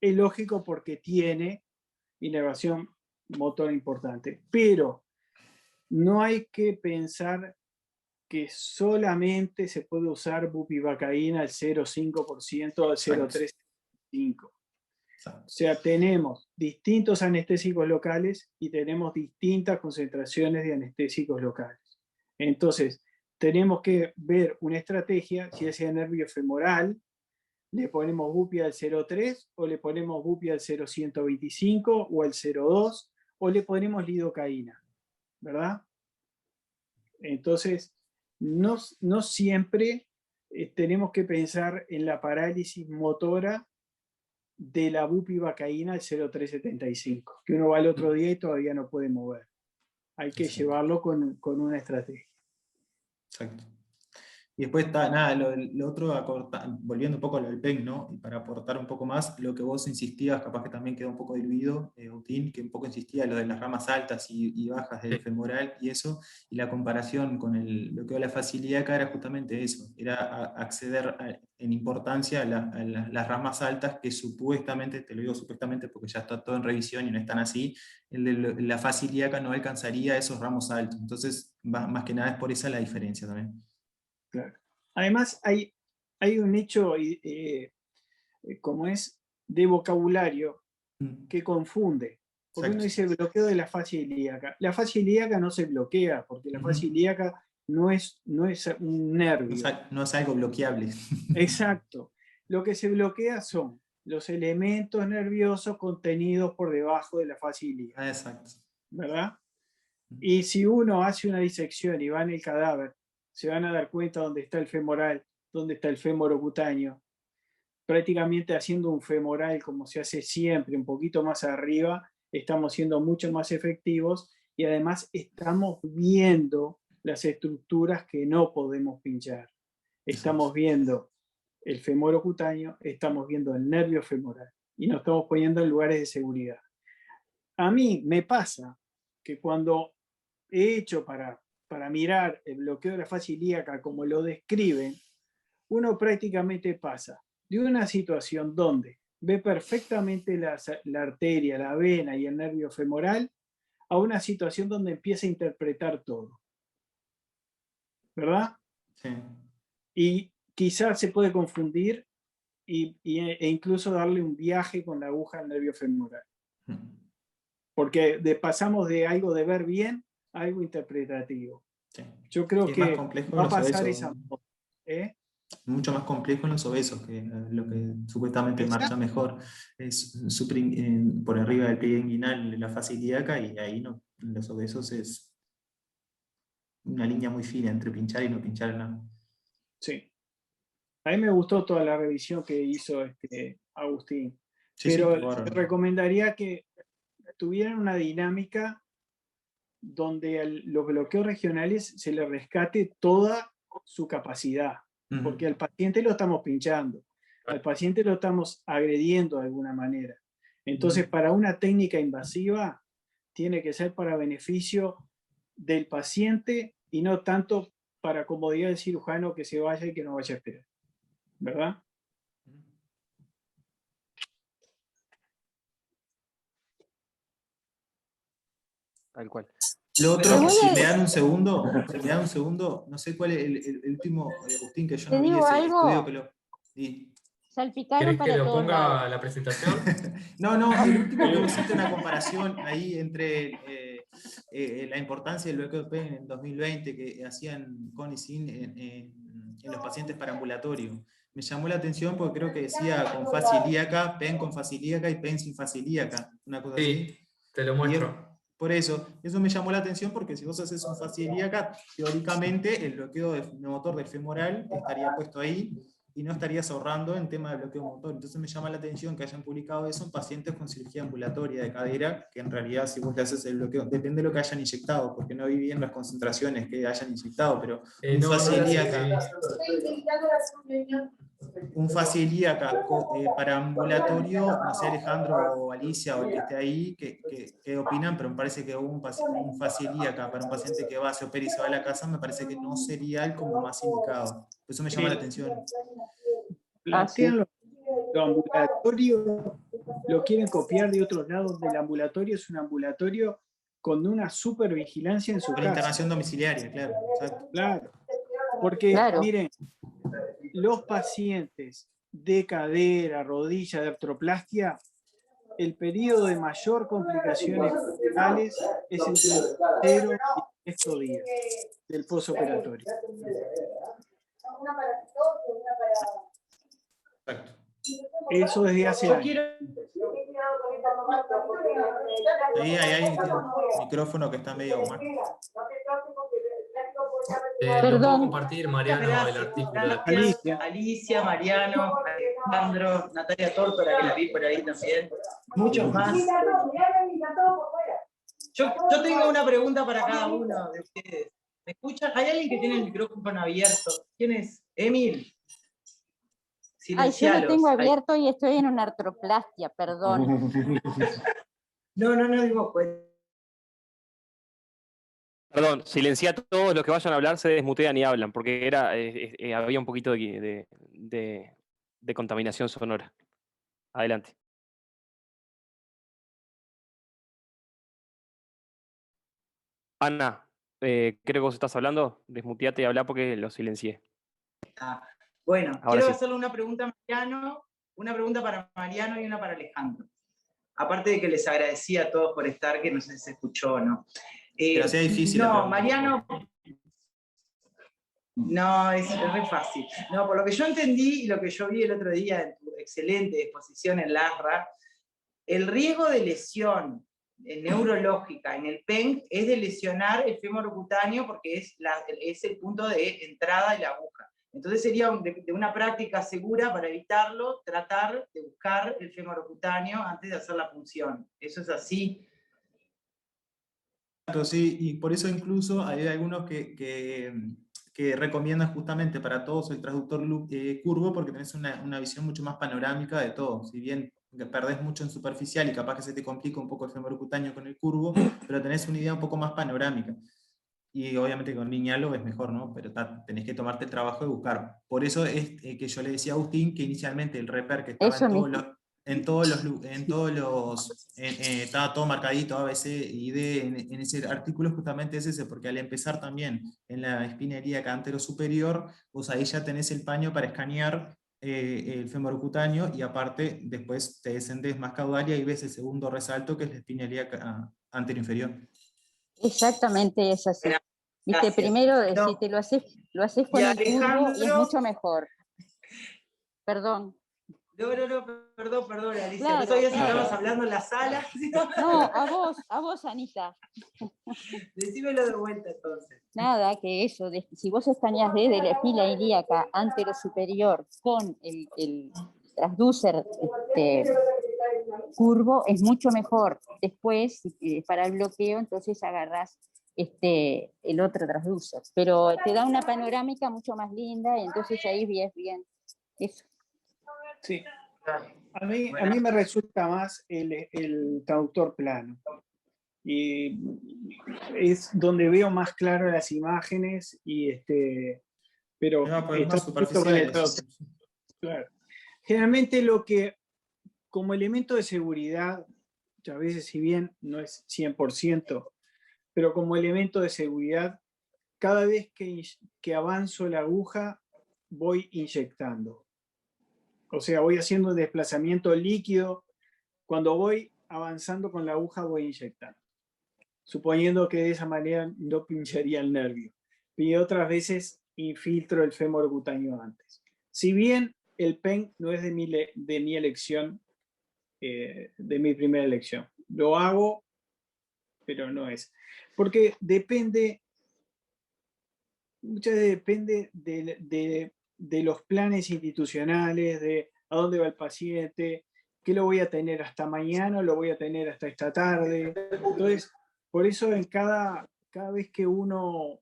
Es lógico porque tiene inervación motora importante, pero no hay que pensar que solamente se puede usar bupivacaína al 0,5% o al 0,3%. O sea, tenemos distintos anestésicos locales y tenemos distintas concentraciones de anestésicos locales. Entonces, tenemos que ver una estrategia, si es el nervio femoral, le ponemos bupi al 0,3 o le ponemos bupi al 0,125 o al 0,2 o le ponemos lidocaína, ¿verdad? Entonces, no siempre tenemos que pensar en la parálisis motora de la bupivacaína al 0,375, que uno va al otro día y todavía no puede mover. Hay que llevarlo con una estrategia. Exacto. Y después está, nada, lo otro, volviendo un poco al PEN, ¿no? Y para aportar un poco más, lo que vos insistías, capaz que también quedó un poco diluido, Agustín, que un poco insistía lo de las ramas altas y bajas del femoral y eso, y la comparación con el bloqueo de la facilidad acá era justamente eso, era acceder en importancia a las ramas altas que supuestamente, te lo digo supuestamente porque ya está todo en revisión y no están así, la facilidad acá no alcanzaría esos ramos altos, entonces más que nada es por esa la diferencia también. Claro. Además, hay un hecho, como es, de vocabulario que confunde. Porque uno dice bloqueo de la fascia ilíaca. La fascia ilíaca no se bloquea, porque la fascia ilíaca no es un nervio. No es algo bloqueable. Exacto. Lo que se bloquea son los elementos nerviosos contenidos por debajo de la fascia ilíaca. Exacto. ¿Verdad? Y si uno hace una disección y va en el cadáver, se van a dar cuenta dónde está el femoral, dónde está el fémoro cutáneo. Prácticamente haciendo un femoral como se hace siempre, un poquito más arriba, estamos siendo mucho más efectivos y además estamos viendo las estructuras que no podemos pinchar. Estamos viendo el femoro cutáneo, estamos viendo el nervio femoral y nos estamos poniendo en lugares de seguridad. A mí me pasa que cuando he hecho para mirar el bloqueo de la fascia ilíaca como lo describen, uno prácticamente pasa de una situación donde ve perfectamente la arteria, la vena y el nervio femoral, a una situación donde empieza a interpretar todo. ¿Verdad? Sí. Y quizás se puede confundir e incluso darle un viaje con la aguja al nervio femoral. Porque pasamos de algo de ver bien a algo interpretativo. Sí. Yo creo que va a pasar esa moda. Mucho más complejo en los obesos, que lo que supuestamente marcha mejor es por arriba del pie inguinal la fascia ilíaca, y ahí no, en los obesos es una línea muy fina entre pinchar y no pinchar nada. Sí. A mí me gustó toda la revisión que hizo Agustín, pero te recomendaría que tuvieran una dinámica donde a los bloqueos regionales se le rescate toda su capacidad, porque al paciente lo estamos pinchando, al paciente lo estamos agrediendo de alguna manera. Entonces, para una técnica invasiva, tiene que ser para beneficio del paciente y no tanto para comodidad del cirujano que se vaya y que no vaya a esperar. ¿Verdad? Tal cual. Lo otro, si me dan un segundo, no sé cuál es el último, Agustín, que yo no vi ese estudio que lo... Salpicaron para que lo todos ponga lados. la presentación? No, el último que hiciste una comparación ahí entre la importancia del bloqueo de PEN en 2020 que hacían con y sin en los pacientes para ambulatorio. Me llamó la atención porque creo que decía con fascia ilíaca, PEN con fascia ilíaca y PEN sin fascia ilíaca, una cosa así. Te lo muestro. Por eso me llamó la atención, porque si vos haces un fascia ilíaca, teóricamente el bloqueo del motor del femoral estaría puesto ahí y no estarías ahorrando en tema de bloqueo motor. Entonces me llama la atención que hayan publicado eso en pacientes con cirugía ambulatoria de cadera, que en realidad si vos le haces el bloqueo, depende de lo que hayan inyectado, porque no vi bien las concentraciones que hayan inyectado, pero un fascia ilíaca para ambulatorio, no sé, Alejandro o Alicia o el que esté ahí, que opinan, pero me parece que un fascia ilíaca para un paciente que va, se opera y se va a la casa, me parece que no sería el como más indicado. Por eso me llama la atención. Plantean lo ambulatorio, lo quieren copiar de otros lados del ambulatorio, es un ambulatorio con una supervigilancia en su casa. Internación domiciliaria, claro. Exacto. Claro. Porque, miren, los pacientes de cadera, rodilla, de artroplastia, el periodo de mayor complicaciones funcionales es entre 0 y 10 días del postoperatorio. Exacto. Eso desde hace años. Ahí hay un micrófono que está medio mal. ¿Lo puedo compartir, Mariano, el artículo? Alicia, Mariano, Alejandro, Natalia Tórtora, que la vi por ahí también. Muchos más. Yo tengo una pregunta para cada uno de ustedes. ¿Me escuchan? ¿Hay alguien que tiene el micrófono abierto? ¿Quién es? ¿Emil? Ay, yo lo Silencialos. tengo Ahí. abierto y estoy en una artroplastia, perdón. No, digo, pues. Perdón, silencia a todos los que vayan a hablar, se desmutean y hablan, porque había un poquito de contaminación sonora. Adelante. Ana, creo que vos estás hablando. Desmuteate y habla porque lo silencié. Bueno, Ahora quiero sí. hacerle una pregunta a Mariano, una pregunta para Mariano y una para Alejandro. Aparte de que les agradecía a todos por estar, que no sé si se escuchó o no. Pero sea difícil la No, pregunta, Mariano. No, es re fácil. No, por lo que yo entendí y lo que yo vi el otro día en tu excelente exposición en LASRA, el riesgo de lesión neurológica en el PENC es de lesionar el fémur cutáneo porque es el punto de entrada de la aguja. Entonces sería de una práctica segura para evitarlo, tratar de buscar el fémur cutáneo antes de hacer la punción. ¿Eso es así? Sí, y por eso incluso hay algunos que recomiendan justamente para todos el transductor curvo porque tenés una visión mucho más panorámica de todo. Si bien perdés mucho en superficial y capaz que se te complica un poco el fémur cutáneo con el curvo, pero tenés una idea un poco más panorámica. Y obviamente con lineal lo ves mejor, ¿no? Pero tenés que tomarte el trabajo de buscar. Por eso es que yo le decía a Agustín que inicialmente el reper que estaba estaba todo marcadito, A, B, C y D en ese artículo, justamente es ese, porque al empezar también en la espinería cantero superior, vos ahí ya tenés el paño para escanear el fémur cutáneo y aparte después te descendés más caudal y ahí ves el segundo resalto que es la espinería anteroinferior. Exactamente, es así. Viste, Gracias. primero No. si te lo haces con el curvo y es mucho mejor. Perdón. No, perdón, Alicia. Claro, No sabía si claro. estabas hablando en la sala. No, a vos, Anita. Decímelo de vuelta entonces. Nada, que eso, si vos escaneás desde la espina ilíaca anterosuperior con el transducer curvo, es mucho mejor. Después, para el bloqueo, entonces agarrás el otro transducer. Pero te da una panorámica mucho más linda y entonces ahí ves bien eso. Sí. A mí me resulta más el traductor plano. Y es donde veo más claro las imágenes pero más superficiales. Claro. Generalmente lo que como elemento de seguridad, a veces si bien no es 100%, pero como elemento de seguridad, cada vez que avanzo la aguja voy inyectando. O sea, voy haciendo un desplazamiento líquido. Cuando voy avanzando con la aguja voy inyectando, suponiendo que de esa manera no pincharía el nervio. Y otras veces infiltro el fémur cutáneo antes. Si bien el PEN no es de mi elección, de mi primera elección. Lo hago, pero no es. Porque muchas veces depende de los planes institucionales, de a dónde va el paciente, qué lo voy a tener hasta mañana, lo voy a tener hasta esta tarde. Entonces, por eso en cada vez que uno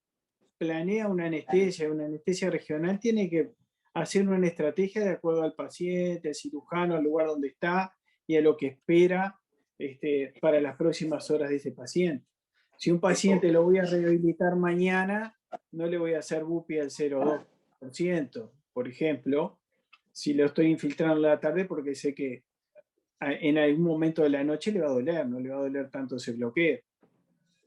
planea una anestesia regional, tiene que hacer una estrategia de acuerdo al paciente, al cirujano, al lugar donde está y a lo que espera para las próximas horas de ese paciente. Si un paciente lo voy a rehabilitar mañana, no le voy a hacer bupi al 0,2%, por ejemplo, si lo estoy infiltrando en la tarde porque sé que en algún momento de la noche le va a doler, no le va a doler tanto ese bloqueo,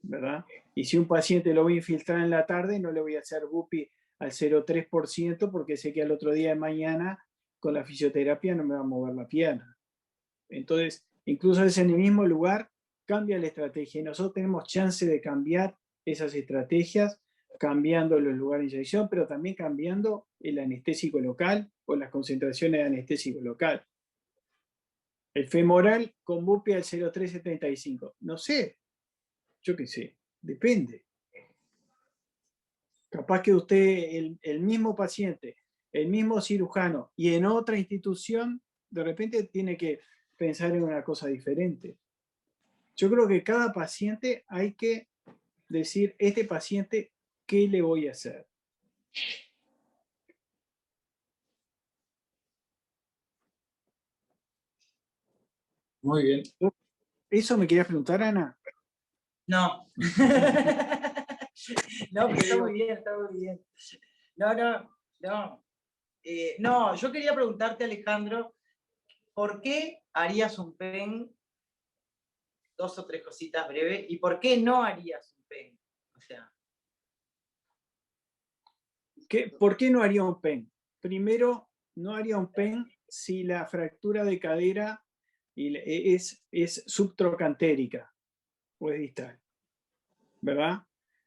¿verdad? Y si un paciente lo voy a infiltrar en la tarde, no le voy a hacer bupi al 0,3% porque sé que al otro día de mañana con la fisioterapia no me va a mover la pierna. Entonces, incluso en el mismo lugar cambia la estrategia y nosotros tenemos chance de cambiar esas estrategias cambiando los lugares de inyección, pero también cambiando el anestésico local o las concentraciones de anestésico local. El femoral con bupi al 0,375. No sé, yo qué sé, depende. Capaz que usted, el mismo paciente, el mismo cirujano y en otra institución, de repente tiene que pensar en una cosa diferente. Yo creo que cada paciente hay que decir, este paciente, ¿qué le voy a hacer? Muy bien. ¿Eso me querías preguntar, Ana? No. No, pero está muy bien, está muy bien. No. No, yo quería preguntarte, Alejandro, ¿por qué harías un PEN? 2 o 3 cositas breves. ¿Y por qué no harías un PEN? O sea. ¿Por qué no haría un PEN? Primero, no haría un PEN si la fractura de cadera es subtrocantérica o es distal, ¿verdad?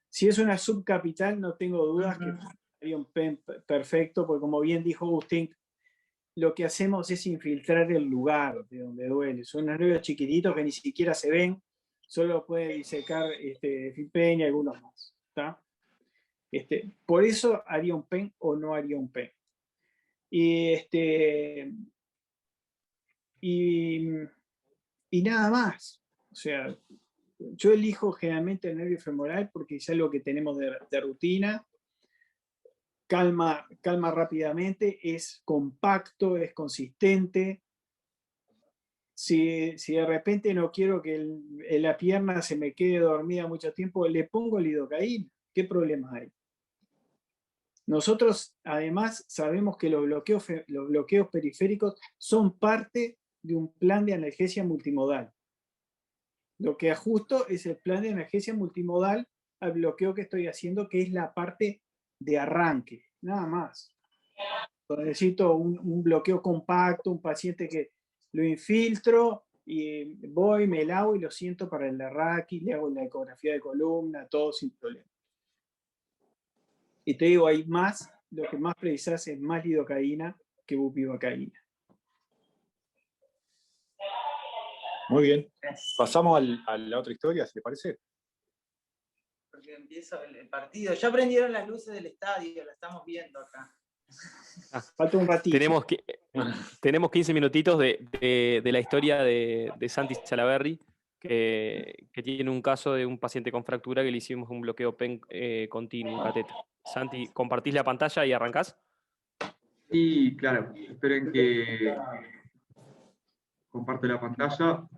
Si es una subcapital, no tengo dudas que haría un PEN perfecto, porque como bien dijo Agustín, lo que hacemos es infiltrar el lugar de donde duele. Son unos nervios chiquititos que ni siquiera se ven, solo puede disecar FIPEN y algunos más. ¿Está? Por eso haría un PEN o no haría un PEN. Y nada más. O sea, yo elijo generalmente el nervio femoral porque es algo que tenemos de rutina. Calma rápidamente, es compacto, es consistente. Si de repente no quiero que la pierna se me quede dormida mucho tiempo, le pongo lidocaína. ¿Qué problema hay? Nosotros, además, sabemos que los bloqueos periféricos son parte de un plan de analgesia multimodal. Lo que ajusto es el plan de analgesia multimodal al bloqueo que estoy haciendo, que es la parte de arranque, nada más. Necesito un bloqueo compacto, un paciente que lo infiltro y voy, me lavo y lo siento para el arranque, le hago la ecografía de columna, todo sin problema. Y te digo, hay más, lo que más precisas es más lidocaína que bupivacaína. Muy bien. Pasamos a la otra historia, si le parece. Porque empieza el partido. Ya prendieron las luces del estadio, la estamos viendo acá. Falta un ratito. Tenemos 15 minutitos de la historia de Santi Salaberry, que tiene un caso de un paciente con fractura que le hicimos un bloqueo PEN continuo, un catéter. Santi, ¿compartís la pantalla y arrancás? Sí, claro. Esperen que comparto la pantalla.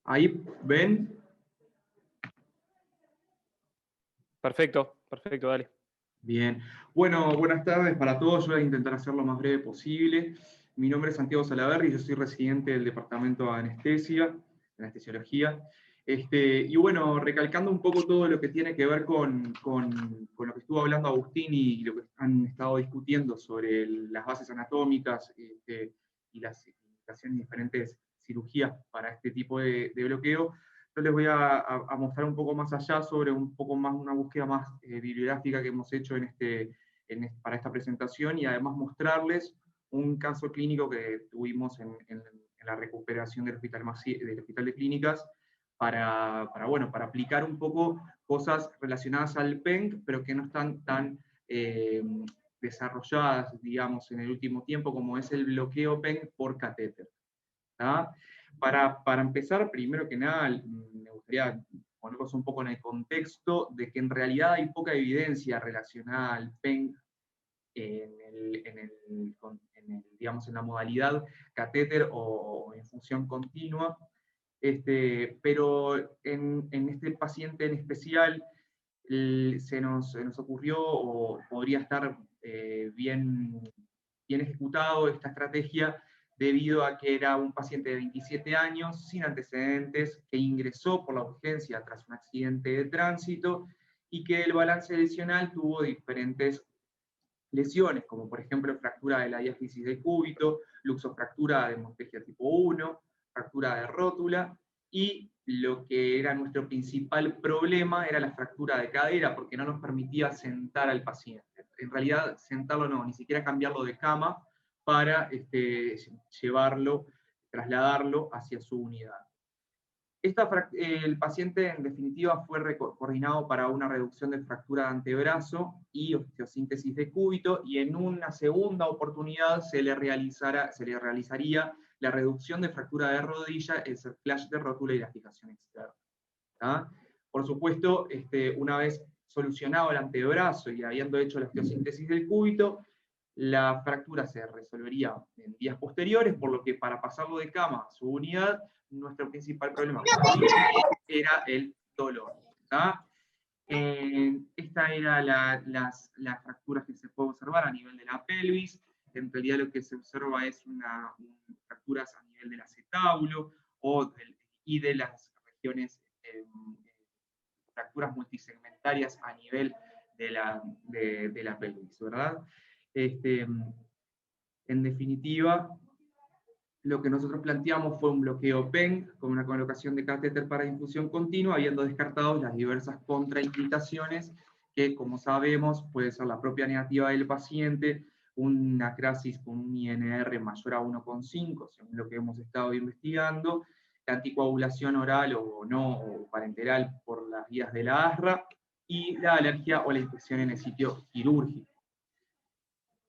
Ahí, ¿ven? Perfecto, dale. Bien. Bueno, buenas tardes para todos. Yo voy a intentar hacer lo más breve posible. Mi nombre es Santiago Salaberry, yo soy residente del Departamento de Anestesiología. Y bueno, recalcando un poco todo lo que tiene que ver con lo que estuvo hablando Agustín y lo que han estado discutiendo sobre las bases anatómicas y las implicaciones de diferentes cirugías para este tipo de bloqueo, yo les voy a mostrar un poco más allá sobre un poco más una búsqueda más bibliográfica que hemos hecho para esta presentación y además mostrarles un caso clínico que tuvimos en la recuperación del hospital de clínicas para aplicar un poco cosas relacionadas al PENC, pero que no están tan desarrolladas, digamos, en el último tiempo, como es el bloqueo PENC por catéter. Para empezar, primero que nada, me gustaría ponerlos un poco en el contexto de que en realidad hay poca evidencia relacionada al PENC digamos, en la modalidad catéter o infusión continua, pero en este paciente en especial se nos ocurrió, o podría estar bien ejecutado esta estrategia, debido a que era un paciente de 27 años, sin antecedentes, que ingresó por la urgencia tras un accidente de tránsito, y que el balance lesional tuvo diferentes lesiones, como por ejemplo fractura de la diáfisis de cúbito, luxofractura de Montegia tipo 1, fractura de rótula, y lo que era nuestro principal problema era la fractura de cadera, porque no nos permitía sentar al paciente. En realidad, sentarlo no, ni siquiera cambiarlo de cama para trasladarlo hacia su unidad. El paciente, en definitiva, fue coordinado para una reducción de fractura de antebrazo y osteosíntesis de cúbito, y en una segunda oportunidad se le realizaría la reducción de fractura de rodilla, el cerclage de rótula y la fijación externa. ¿Tá? Por supuesto, una vez solucionado el antebrazo y habiendo hecho la osteosíntesis del cúbito, la fractura se resolvería en días posteriores, por lo que para pasarlo de cama a su unidad, nuestro principal problema era el dolor. ¿Tá? Esta era las fracturas que se puede observar a nivel de la pelvis. En realidad lo que se observa es fracturas a nivel del acetábulo y de las regiones, fracturas multisegmentarias a nivel de la pelvis, ¿verdad? En definitiva, lo que nosotros planteamos fue un bloqueo PEN con una colocación de catéter para infusión continua, habiendo descartado las diversas contraindicaciones que, como sabemos, puede ser la propia negativa del paciente, una crisis con un INR mayor a 1,5, según lo que hemos estado investigando, la anticoagulación oral o no, o parenteral por las vías de la ASRA, y la alergia o la infección en el sitio quirúrgico.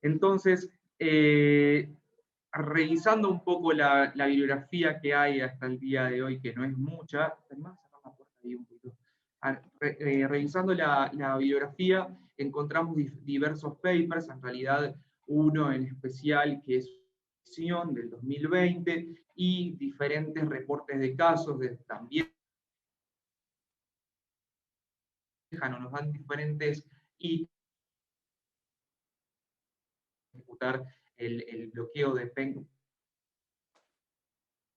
Entonces, revisando un poco la bibliografía que hay hasta el día de hoy, que no es mucha, revisando la bibliografía, encontramos diversos papers, en realidad uno en especial que es del 2020, y diferentes reportes de casos también nos dan diferentes y ejecutar el bloqueo de PEN.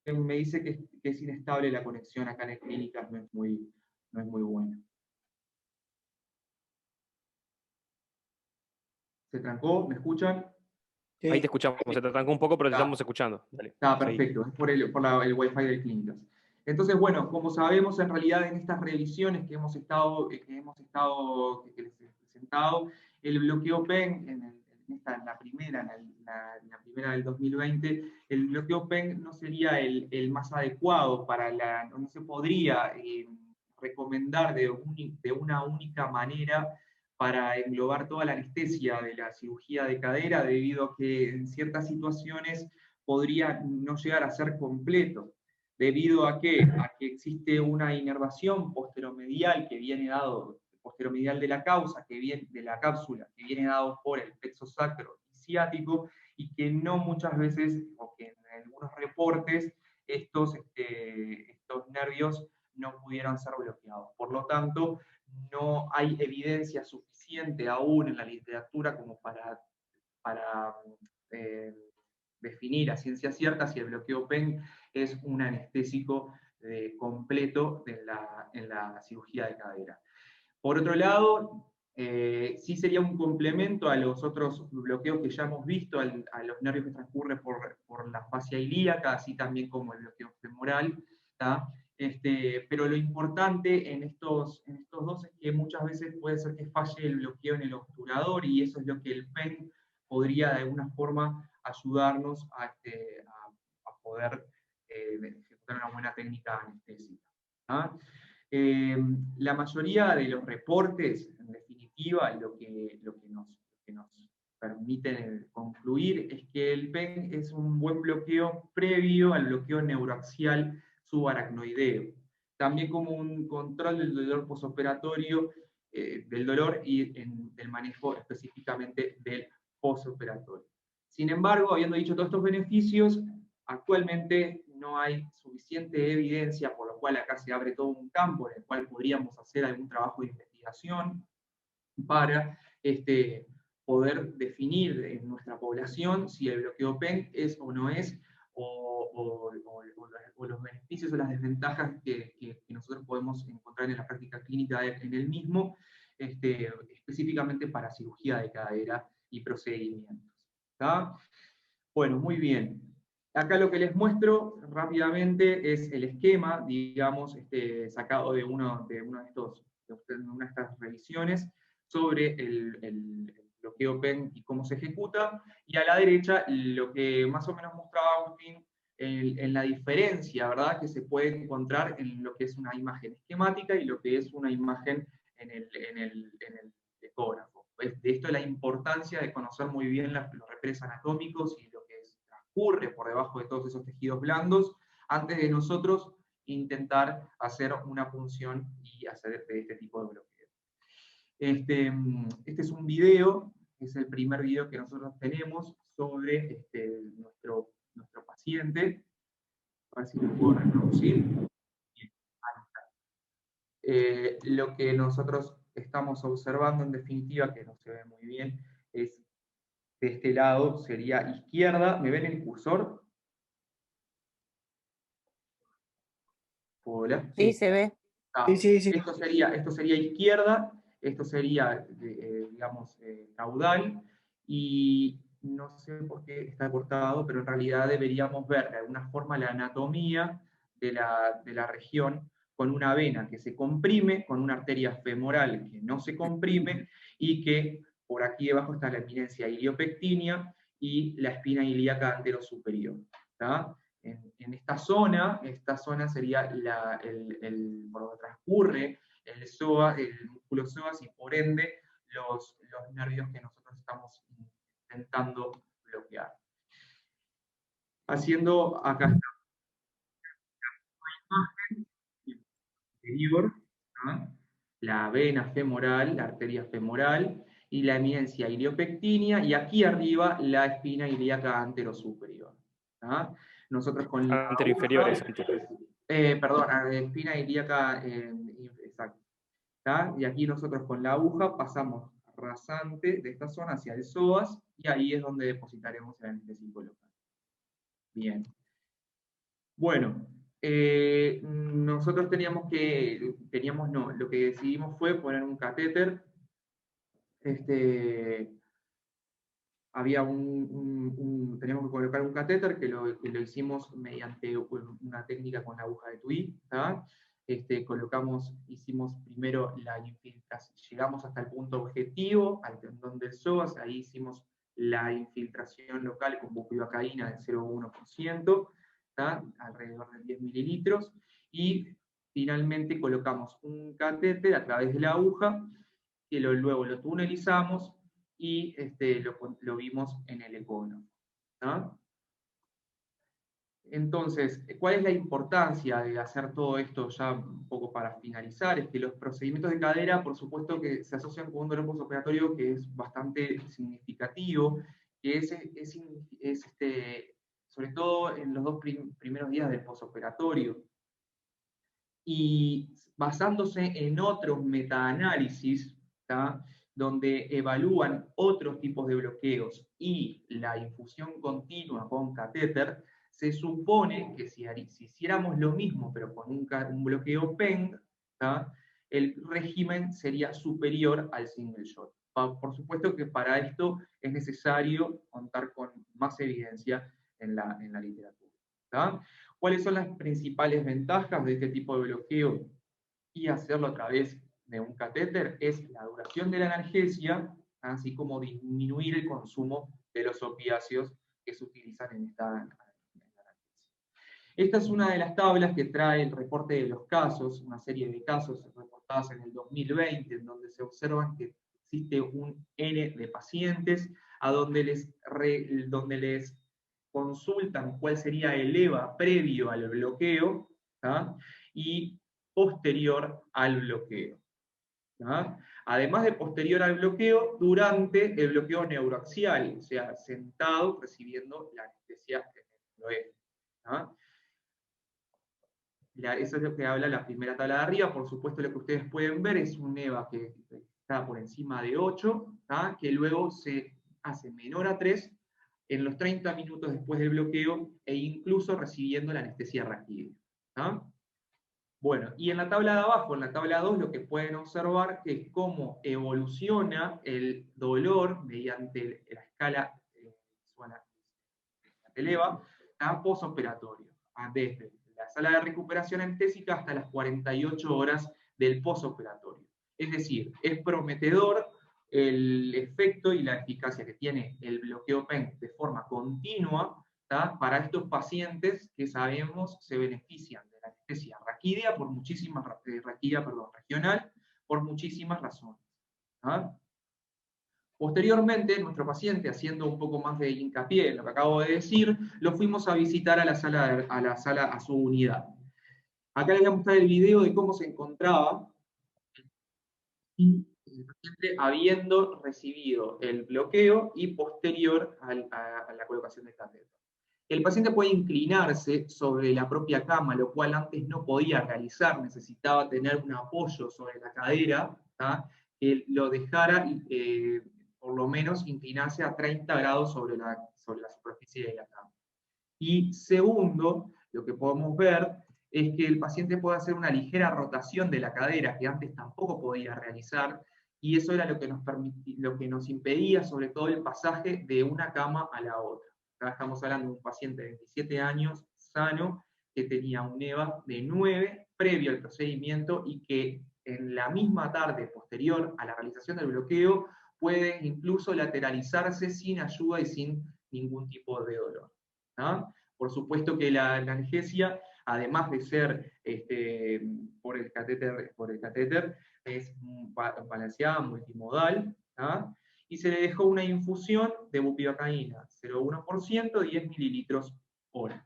Me dice que es inestable la conexión acá en clínicas, no es muy buena. ¿Se trancó? ¿Me escuchan? Sí. Ahí te escuchamos, se te trancó un poco, pero te estamos escuchando. Dale, está perfecto, es por el Wi-Fi de clínicas. Entonces, bueno, como sabemos, en realidad en estas revisiones que les he presentado, el bloqueo PEN, en la primera del 2020, el bloqueo PEN no sería el más adecuado no se podría recomendar de una única manera para englobar toda la anestesia de la cirugía de cadera, debido a que en ciertas situaciones podría no llegar a ser completo, debido a que existe una inervación posteromedial que viene dado, posteromedial de la cápsula, que viene dado por el plexo sacro y ciático, y que no muchas veces, o que en algunos reportes, estos nervios no pudieron ser bloqueados. Por lo tanto, no hay evidencia suficiente aún en la literatura como para definir a ciencia cierta si el bloqueo PEN es un anestésico completo en la cirugía de cadera. Por otro lado, sí sería un complemento a los otros bloqueos que ya hemos visto, a los nervios que transcurren por la fascia ilíaca, así también como el bloqueo femoral, ¿tá? Pero lo importante en estos dos es que muchas veces puede ser que falle el bloqueo en el obturador, y eso es lo que el PEN podría de alguna forma ayudarnos a poder ejecutar una buena técnica anestésica. ¿Ah? La mayoría de los reportes, en definitiva, lo que nos permite concluir es que el PEN es un buen bloqueo previo al bloqueo neuroaxial subaracnoideo, también como un control del dolor posoperatorio, del dolor y del manejo específicamente del posoperatorio. Sin embargo, habiendo dicho todos estos beneficios, actualmente no hay suficiente evidencia, por lo cual acá se abre todo un campo en el cual podríamos hacer algún trabajo de investigación para poder definir en nuestra población si el bloqueo PEN es o no es, o los beneficios o las desventajas que nosotros podemos encontrar en la práctica clínica en el mismo, específicamente para cirugía de cadera y procedimientos. ¿Tá? Bueno, muy bien. Acá lo que les muestro rápidamente es el esquema, digamos, sacado de una de estas revisiones sobre el bloqueo PEN y cómo se ejecuta, y a la derecha lo que más o menos mostraba Agustín en la diferencia, ¿verdad?, que se puede encontrar en lo que es una imagen esquemática y lo que es una imagen en el ecógrafo. De esto la importancia de conocer muy bien los repeles anatómicos y lo que transcurre por debajo de todos esos tejidos blandos, antes de nosotros intentar hacer una punción y hacer este tipo de bloqueo. Este es un video, es el primer video que nosotros tenemos sobre nuestro paciente. A ver si lo puedo reproducir. Bien, ahí está. Lo que nosotros estamos observando, en definitiva, que no se ve muy bien, es de este lado, sería izquierda. ¿Me ven el cursor? Hola. Sí, se ve. Sí. Esto sería izquierda, esto sería, digamos, caudal, y no sé por qué está cortado, pero en realidad deberíamos ver de alguna forma la anatomía de la región, con una vena que se comprime, con una arteria femoral que no se comprime, y que por aquí debajo está la eminencia iliopectínea y la espina ilíaca anterosuperior. ¿Tá? En esta zona sería por donde transcurre el músculo psoas, y por ende los nervios que nosotros estamos intentando bloquear. Haciendo acá esta imagen anterior, ¿no?, la vena femoral, la arteria femoral y la eminencia iliopectínea, y aquí arriba la espina ilíaca anterosuperior. ¿No? Nosotros con la anteroinferiores. perdón, espina ilíaca, exacto. ¿Tá? Y aquí nosotros con la aguja pasamos rasante de esta zona hacia el psoas, y ahí es donde depositaremos el anestésico local. Bien. Bueno, nosotros lo que decidimos fue poner un catéter. Teníamos que colocar un catéter que lo hicimos mediante una técnica con la aguja de Tuí. Hicimos primero la infiltración, llegamos hasta el punto objetivo, al tendón del psoas, ahí hicimos la infiltración local con bupivacaína del 0,1%, alrededor de 10 mililitros, y finalmente colocamos un catéter a través de la aguja, que luego lo tunelizamos, y lo vimos en el ecógrafo. Entonces, ¿cuál es la importancia de hacer todo esto ya un poco para finalizar? Es que los procedimientos de cadera, por supuesto, que se asocian con un dolor postoperatorio que es bastante significativo, que sobre todo en los 2 primeros días del postoperatorio. Y basándose en otros metaanálisis, donde evalúan otros tipos de bloqueos y la infusión continua con catéter, se supone que si hiciéramos lo mismo, pero con un bloqueo PENG, el régimen sería superior al single shot. Por supuesto que para esto es necesario contar con más evidencia en la literatura. ¿Cuáles son las principales ventajas de este tipo de bloqueo y hacerlo a través de un catéter? Es la duración de la analgesia, así como disminuir el consumo de los opiáceos que se utilizan en esta analgesia. Esta es una de las tablas que trae el reporte de los casos, una serie de casos reportados en el 2020, en donde se observan que existe un N de pacientes a donde les consultan cuál sería el EVA previo al bloqueo, y posterior al bloqueo. Además de posterior al bloqueo, durante el bloqueo neuroaxial, o sea, sentado recibiendo la anestesia en el oeste. Eso es lo que habla la primera tabla de arriba. Por supuesto, lo que ustedes pueden ver es un EVA que está por encima de 8, que luego se hace menor a 3 en los 30 minutos después del bloqueo, e incluso recibiendo la anestesia raquídea. Bueno, y en la tabla de abajo, en la tabla 2, lo que pueden observar es cómo evoluciona el dolor mediante la escala del EVA postoperatorio, desde la sala de recuperación anestésica hasta las 48 horas del postoperatorio. Es decir, es prometedor el efecto y la eficacia que tiene el bloqueo PENG de forma continua para estos pacientes que sabemos se benefician de la anestesia raquídea por muchísimas, regional, por muchísimas razones. Posteriormente, nuestro paciente, haciendo un poco más de hincapié en lo que acabo de decir, lo fuimos a visitar a la sala, a su unidad. Acá les voy a mostrar el video de cómo se encontraba el paciente habiendo recibido el bloqueo y posterior a la colocación del catéter. El paciente puede inclinarse sobre la propia cama, lo cual antes no podía realizar, necesitaba tener un apoyo sobre la cadera, que lo dejara por lo menos inclinarse a 30 grados sobre la superficie de la cama. Y segundo, lo que podemos ver es que el paciente puede hacer una ligera rotación de la cadera, que antes tampoco podía realizar, y eso era lo que nos impedía sobre todo el pasaje de una cama a la otra. Acá estamos hablando de un paciente de 27 años, sano, que tenía un EVA de 9 previo al procedimiento y que en la misma tarde posterior a la realización del bloqueo puede incluso lateralizarse sin ayuda y sin ningún tipo de dolor. Por supueto que la analgesia, además de ser por el catéter, es balanceada, multimodal, y se le dejó una infusión de bupivacaína, 0,1%, 10 mililitros hora.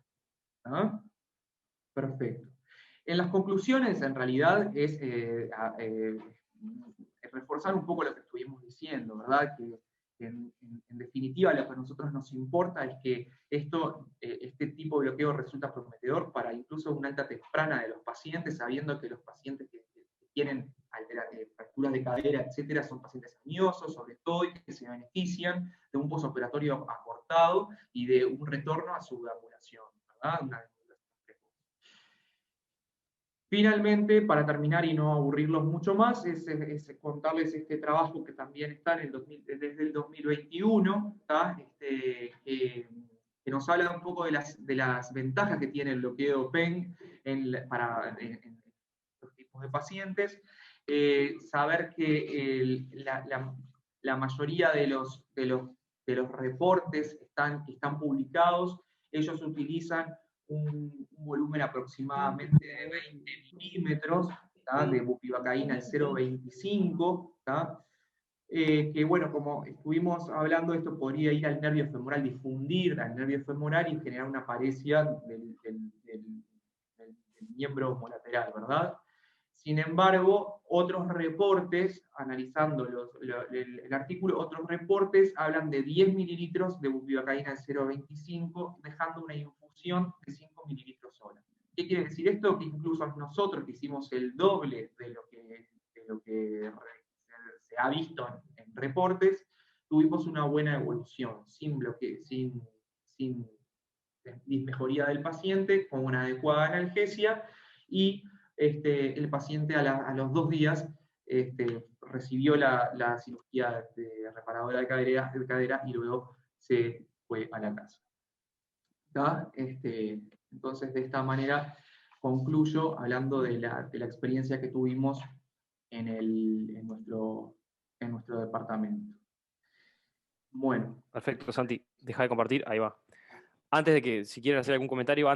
Perfecto. En las conclusiones, en realidad, es reforzar un poco lo que estuvimos diciendo, ¿verdad? Que en definitiva lo que a nosotros nos importa es que este tipo de bloqueo resulta prometedor para incluso una alta temprana de los pacientes, sabiendo que los pacientes que tienen fracturas de cadera, etcétera, son pacientes añosos, sobre todo, y que se benefician de un postoperatorio acortado y de un retorno a su deambulación, ¿verdad? Una deambulación precoz. Finalmente, para terminar y no aburrirlos mucho más, es contarles este trabajo que también está desde el 2021, que nos habla un poco de las ventajas que tiene el bloqueo PENG para los tipos de pacientes. Saber que la mayoría de los reportes que están publicados, ellos utilizan un volumen aproximadamente de 20 milímetros de bupivacaína al 0,25, que bueno, como estuvimos hablando, esto podría ir al nervio femoral, difundir al nervio femoral y generar una paresia del miembro homolateral, ¿verdad? Sin embargo, otros reportes, analizando el artículo, otros reportes hablan de 10 mililitros de bupivacaína al 0,25, dejando una infusión de 5 mililitros hora. ¿Qué quiere decir esto? Que incluso nosotros que hicimos el doble de lo que se ha visto en reportes, tuvimos una buena evolución, sin dismejoría del paciente, con una adecuada analgesia, y el paciente a los 2 días recibió la cirugía reparadora de cadera y luego se fue a la casa. Entonces, de esta manera concluyo hablando de la experiencia que tuvimos en nuestro departamento. Bueno. Perfecto, Santi. Deja de compartir, ahí va. Antes de que, si quieren hacer algún comentario,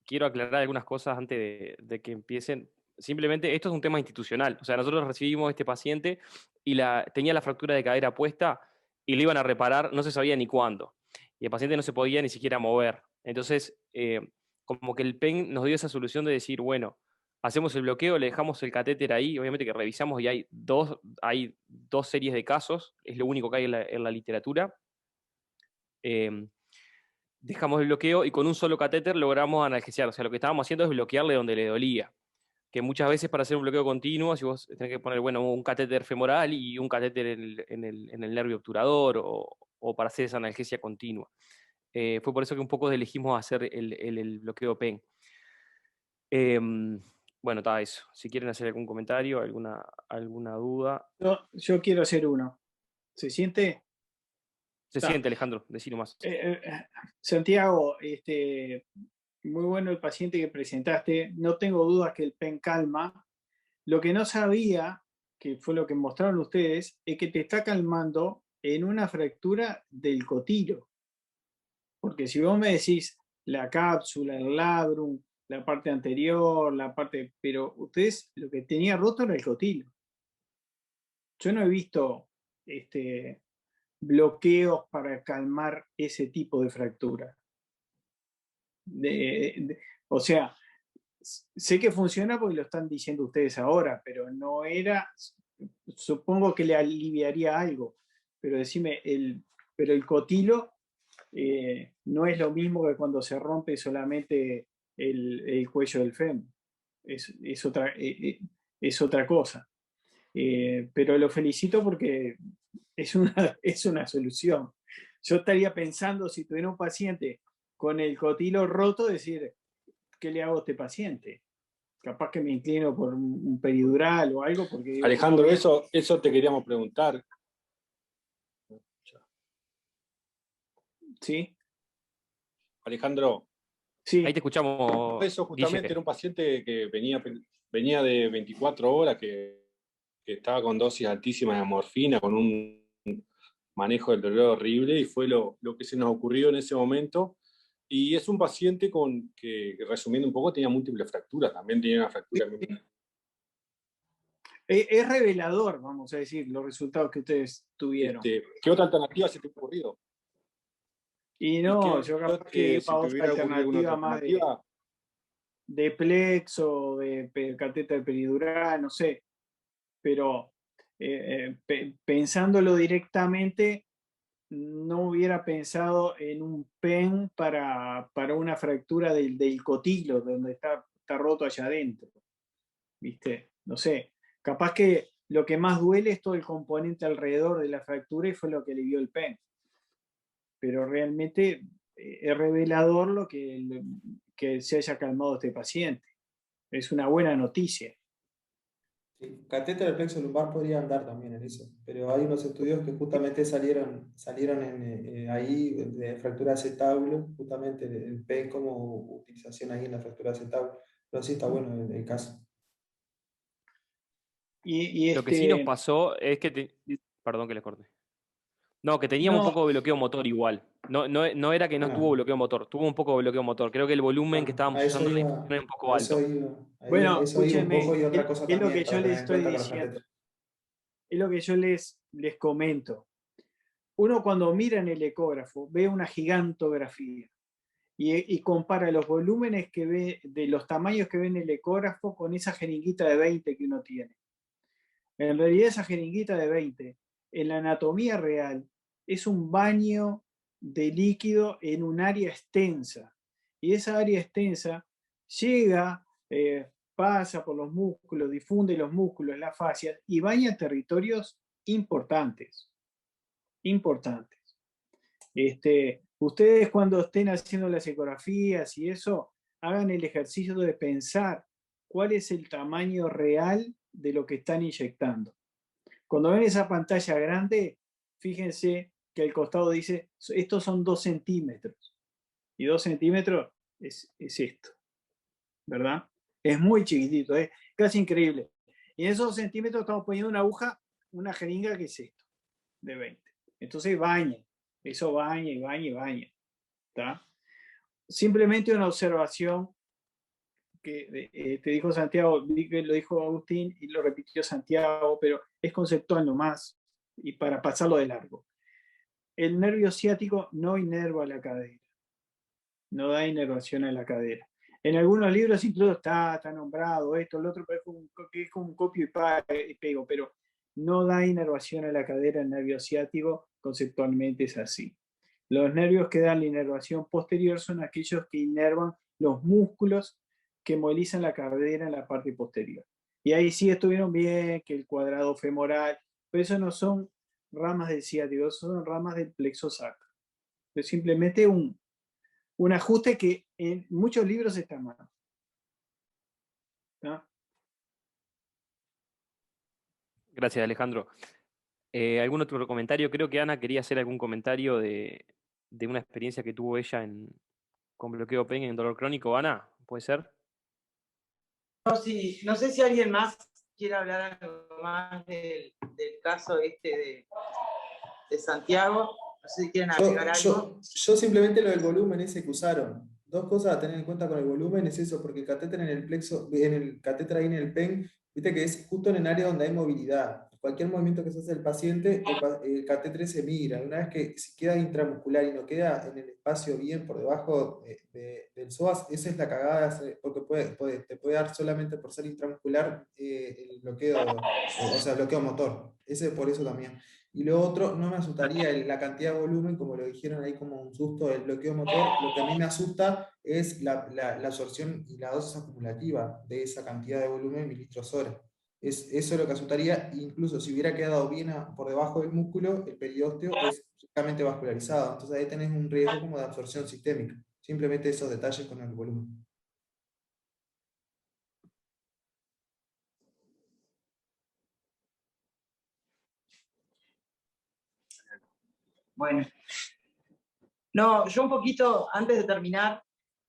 quiero aclarar algunas cosas antes de que empiecen. Simplemente, esto es un tema institucional. O sea, nosotros recibimos este paciente y tenía la fractura de cadera puesta y le iban a reparar, no se sabía ni cuándo. Y el paciente no se podía ni siquiera mover. Entonces, como que el PEN nos dio esa solución de decir, bueno, hacemos el bloqueo, le dejamos el catéter ahí, obviamente que revisamos y hay dos series de casos, es lo único que hay en la literatura. Dejamos el bloqueo y con un solo catéter logramos analgesiar. O sea, lo que estábamos haciendo es bloquearle donde le dolía. Que muchas veces para hacer un bloqueo continuo, si vos tenés que poner, bueno, un catéter femoral y un catéter en el nervio obturador o para hacer esa analgesia continua. Fue por eso que un poco elegimos hacer el bloqueo PEN. Bueno, está eso. Si quieren hacer algún comentario, alguna duda. No, yo quiero hacer uno. ¿Se siente? Se siente, Alejandro, decí nomás. Santiago, muy bueno el paciente que presentaste. No tengo dudas que el PEN calma. Lo que no sabía, que fue lo que mostraron ustedes, es que te está calmando en una fractura del cotilo. Porque si vos me decís la cápsula, el labrum, la parte anterior, pero ustedes lo que tenía roto era el cotilo. Yo no he visto bloqueos para calmar ese tipo de fractura. O sea, sé que funciona porque lo están diciendo ustedes ahora, pero no era, supongo que le aliviaría algo, pero decime, pero el cotilo no es lo mismo que cuando se rompe solamente el cuello del fémur, es otra cosa. Pero lo felicito porque es una solución. Yo estaría pensando, si tuviera un paciente con el cotilo roto, decir, ¿qué le hago a este paciente? Capaz que me inclino por un peridural o algo. Porque digo, Alejandro, eso te queríamos preguntar. ¿Sí? Alejandro. Sí. Ahí te escuchamos. Eso justamente Guille. Era un paciente que venía de 24 horas, que estaba con dosis altísimas de morfina, con un manejo del dolor horrible, y fue lo que se nos ocurrió en ese momento. Y es un paciente que, resumiendo un poco, tenía múltiples fracturas, también tenía una fractura. Es revelador, vamos a decir, los resultados que ustedes tuvieron. ¿Qué otra alternativa se te ha ocurrido? Y no, yo capaz que iba a otra alternativa más de plex o de catéter peridural, no sé. Pero pensándolo directamente, no hubiera pensado en un PEN para una fractura del cotilo, donde está roto allá adentro. ¿Viste? No sé. Capaz que lo que más duele es todo el componente alrededor de la fractura y fue lo que alivió el PEN. Pero realmente es revelador lo que se haya calmado este paciente. Es una buena noticia. Sí, catéter del plexo lumbar podría andar también en eso, pero hay unos estudios que justamente salieron ahí de fractura de acetábulo, justamente el PEN como utilización ahí en la fractura de acetábulo, pero sí está bueno el caso. Lo que sí nos pasó es que... Perdón que les corté. No, que teníamos un poco de bloqueo motor igual. No era que no tuvo bloqueo motor, tuvo un poco de bloqueo motor. Creo que el volumen que estábamos usando era un poco alto. Bueno, escúchenme, es lo que yo les estoy diciendo. Es lo que yo les comento. Uno cuando mira en el ecógrafo ve una gigantografía y compara los volúmenes que ve, de los tamaños que ve en el ecógrafo con esa jeringuita de 20 que uno tiene. En realidad esa jeringuita de 20, en la anatomía real, es un baño de líquido en un área extensa. Y esa área extensa llega, pasa por los músculos, difunde los músculos, las fascias y baña territorios importantes. Importantes. Ustedes cuando estén haciendo las ecografías y eso, hagan el ejercicio de pensar cuál es el tamaño real de lo que están inyectando. Cuando ven esa pantalla grande, fíjense que al costado dice, estos son 2 centímetros. Y 2 centímetros es esto, ¿verdad? Es muy chiquitito, es casi increíble. Y en esos 2 centímetros estamos poniendo una aguja, una jeringa que es esto, de 20. Entonces baña, eso baña y baña y baña. ¿Tá? Simplemente una observación que te dijo Santiago, lo dijo Agustín y lo repitió Santiago, pero es conceptual nomás y para pasarlo de largo. El nervio ciático no inerva la cadera, no da inervación a la cadera. En algunos libros incluso está nombrado esto, lo otro, que es como un copio y pego, pero no da inervación a la cadera el nervio ciático, conceptualmente es así. Los nervios que dan la inervación posterior son aquellos que inervan los músculos que movilizan la cadera en la parte posterior. Y ahí sí estuvieron bien, que el cuadrado femoral, pero eso no son ramas del ciático, son ramas del plexo sacro. Es simplemente un ajuste que en muchos libros está mal. ¿No? Gracias, Alejandro. ¿Algún otro comentario? Creo que Ana quería hacer algún comentario de una experiencia que tuvo ella con bloqueo PEN en dolor crónico. Ana, ¿puede ser? No, sí, no sé si alguien más quiere hablar algo más del caso de Santiago. sé si quieren agregar algo. Yo simplemente lo del volumen ese que usaron. Dos cosas a tener en cuenta con el volumen es eso, porque el catéter en el plexo, en el catéter ahí en el PEN, viste que es justo en el área donde hay movilidad. Cualquier movimiento que se hace del paciente, el catéter se migra. Una vez que si queda intramuscular y no queda en el espacio bien por debajo del psoas, esa es la cagada, porque te puede dar solamente por ser intramuscular el bloqueo, o sea, bloqueo motor. Ese por eso también. Y lo otro, no me asustaría la cantidad de volumen, como lo dijeron ahí como un susto del bloqueo motor. Lo que a mí me asusta es la absorción y la dosis acumulativa de esa cantidad de volumen en mililitros hora. Eso es lo que asustaría, incluso si hubiera quedado bien por debajo del músculo, el periósteo es perfectamente vascularizado. Entonces ahí tenés un riesgo como de absorción sistémica. Simplemente esos detalles con el volumen. Bueno. No, yo un poquito, antes de terminar,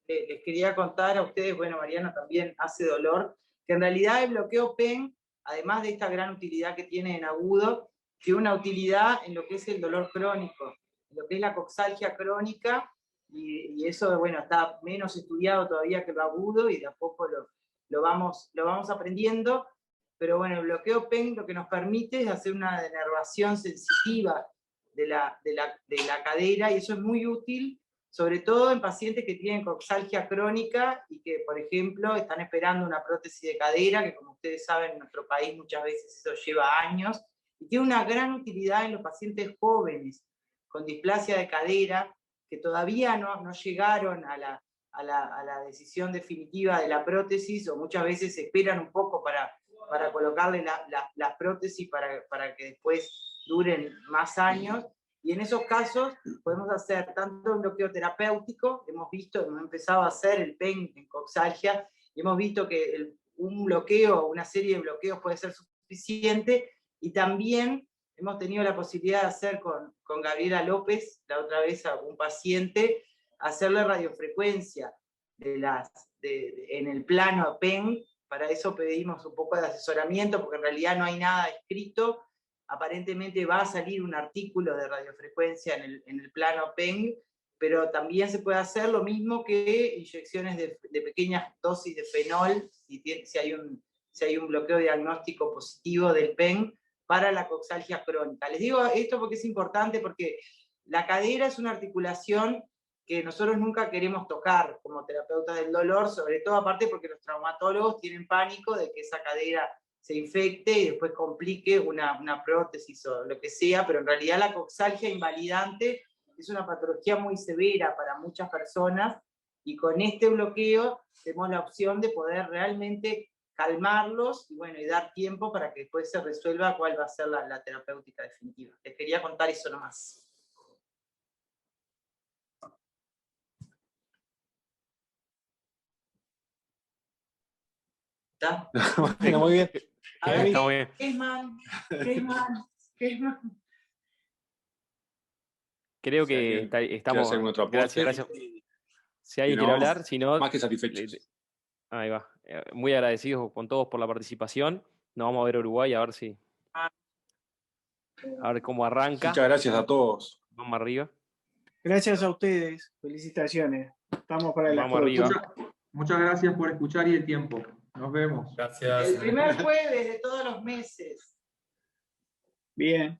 les quería contar a ustedes, bueno, Mariana también hace dolor, que en realidad el bloqueo PEN, además de esta gran utilidad que tiene en agudo, tiene una utilidad en lo que es el dolor crónico, en lo que es la coxalgia crónica, y eso, bueno, está menos estudiado todavía que lo agudo, y de a poco lo vamos aprendiendo, pero bueno, el bloqueo PEN lo que nos permite es hacer una denervación sensitiva de la cadera, y eso es muy útil, sobre todo en pacientes que tienen coxalgia crónica y que, por ejemplo, están esperando una prótesis de cadera, que como ustedes saben, en nuestro país muchas veces eso lleva años, y tiene una gran utilidad en los pacientes jóvenes con displasia de cadera, que todavía no llegaron a la decisión definitiva de la prótesis, o muchas veces esperan un poco para colocarle las prótesis para que después duren más años, y en esos casos podemos hacer tanto un bloqueo terapéutico, hemos empezado a hacer el PEN en coxalgia, y hemos visto que un bloqueo, una serie de bloqueos puede ser suficiente, y también hemos tenido la posibilidad de hacer con Gabriela López, la otra vez a un paciente, hacerle radiofrecuencia en el plano PEN. Para eso pedimos un poco de asesoramiento, porque en realidad no hay nada escrito. Aparentemente va a salir un artículo de radiofrecuencia en el plano PEN, pero también se puede hacer lo mismo que inyecciones de pequeñas dosis de fenol, si hay un bloqueo diagnóstico positivo del PEN para la coxalgia crónica. Les digo esto porque es importante, porque la cadera es una articulación que nosotros nunca queremos tocar como terapeutas del dolor, sobre todo aparte porque los traumatólogos tienen pánico de que esa cadera se infecte y después complique una prótesis o lo que sea, pero en realidad la coxalgia invalidante es una patología muy severa para muchas personas, y con este bloqueo tenemos la opción de poder realmente calmarlos y dar tiempo para que después se resuelva cuál va a ser la terapéutica definitiva. Les quería contar eso nomás. ¿Está? Bueno, muy bien. A ver, Está muy bien. Kesman. Creo que ¿Quiere estamos. hacer otro aporte? Gracias. Si alguien Si no, quiere hablar, si no. Más que satisfechos. Ahí va. Muy agradecidos con todos por la participación. Nos vamos a ver a Uruguay a ver a ver cómo arranca. Muchas gracias a todos. Vamos arriba. Gracias a ustedes. Felicitaciones. Estamos para la Vamos arriba. Muchas gracias por escuchar y el tiempo. Nos vemos. Gracias. El primer jueves de todos los meses. Bien.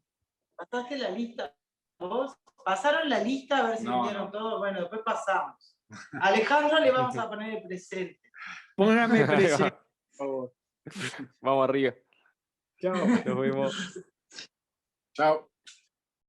¿Pasaste la lista vos? ¿Pasaron la lista a ver si vieron todo? Bueno, después pasamos. A Alejandro le vamos a poner el presente. Póngame presente, por favor. Vamos arriba. Chao. Nos vemos. Chao.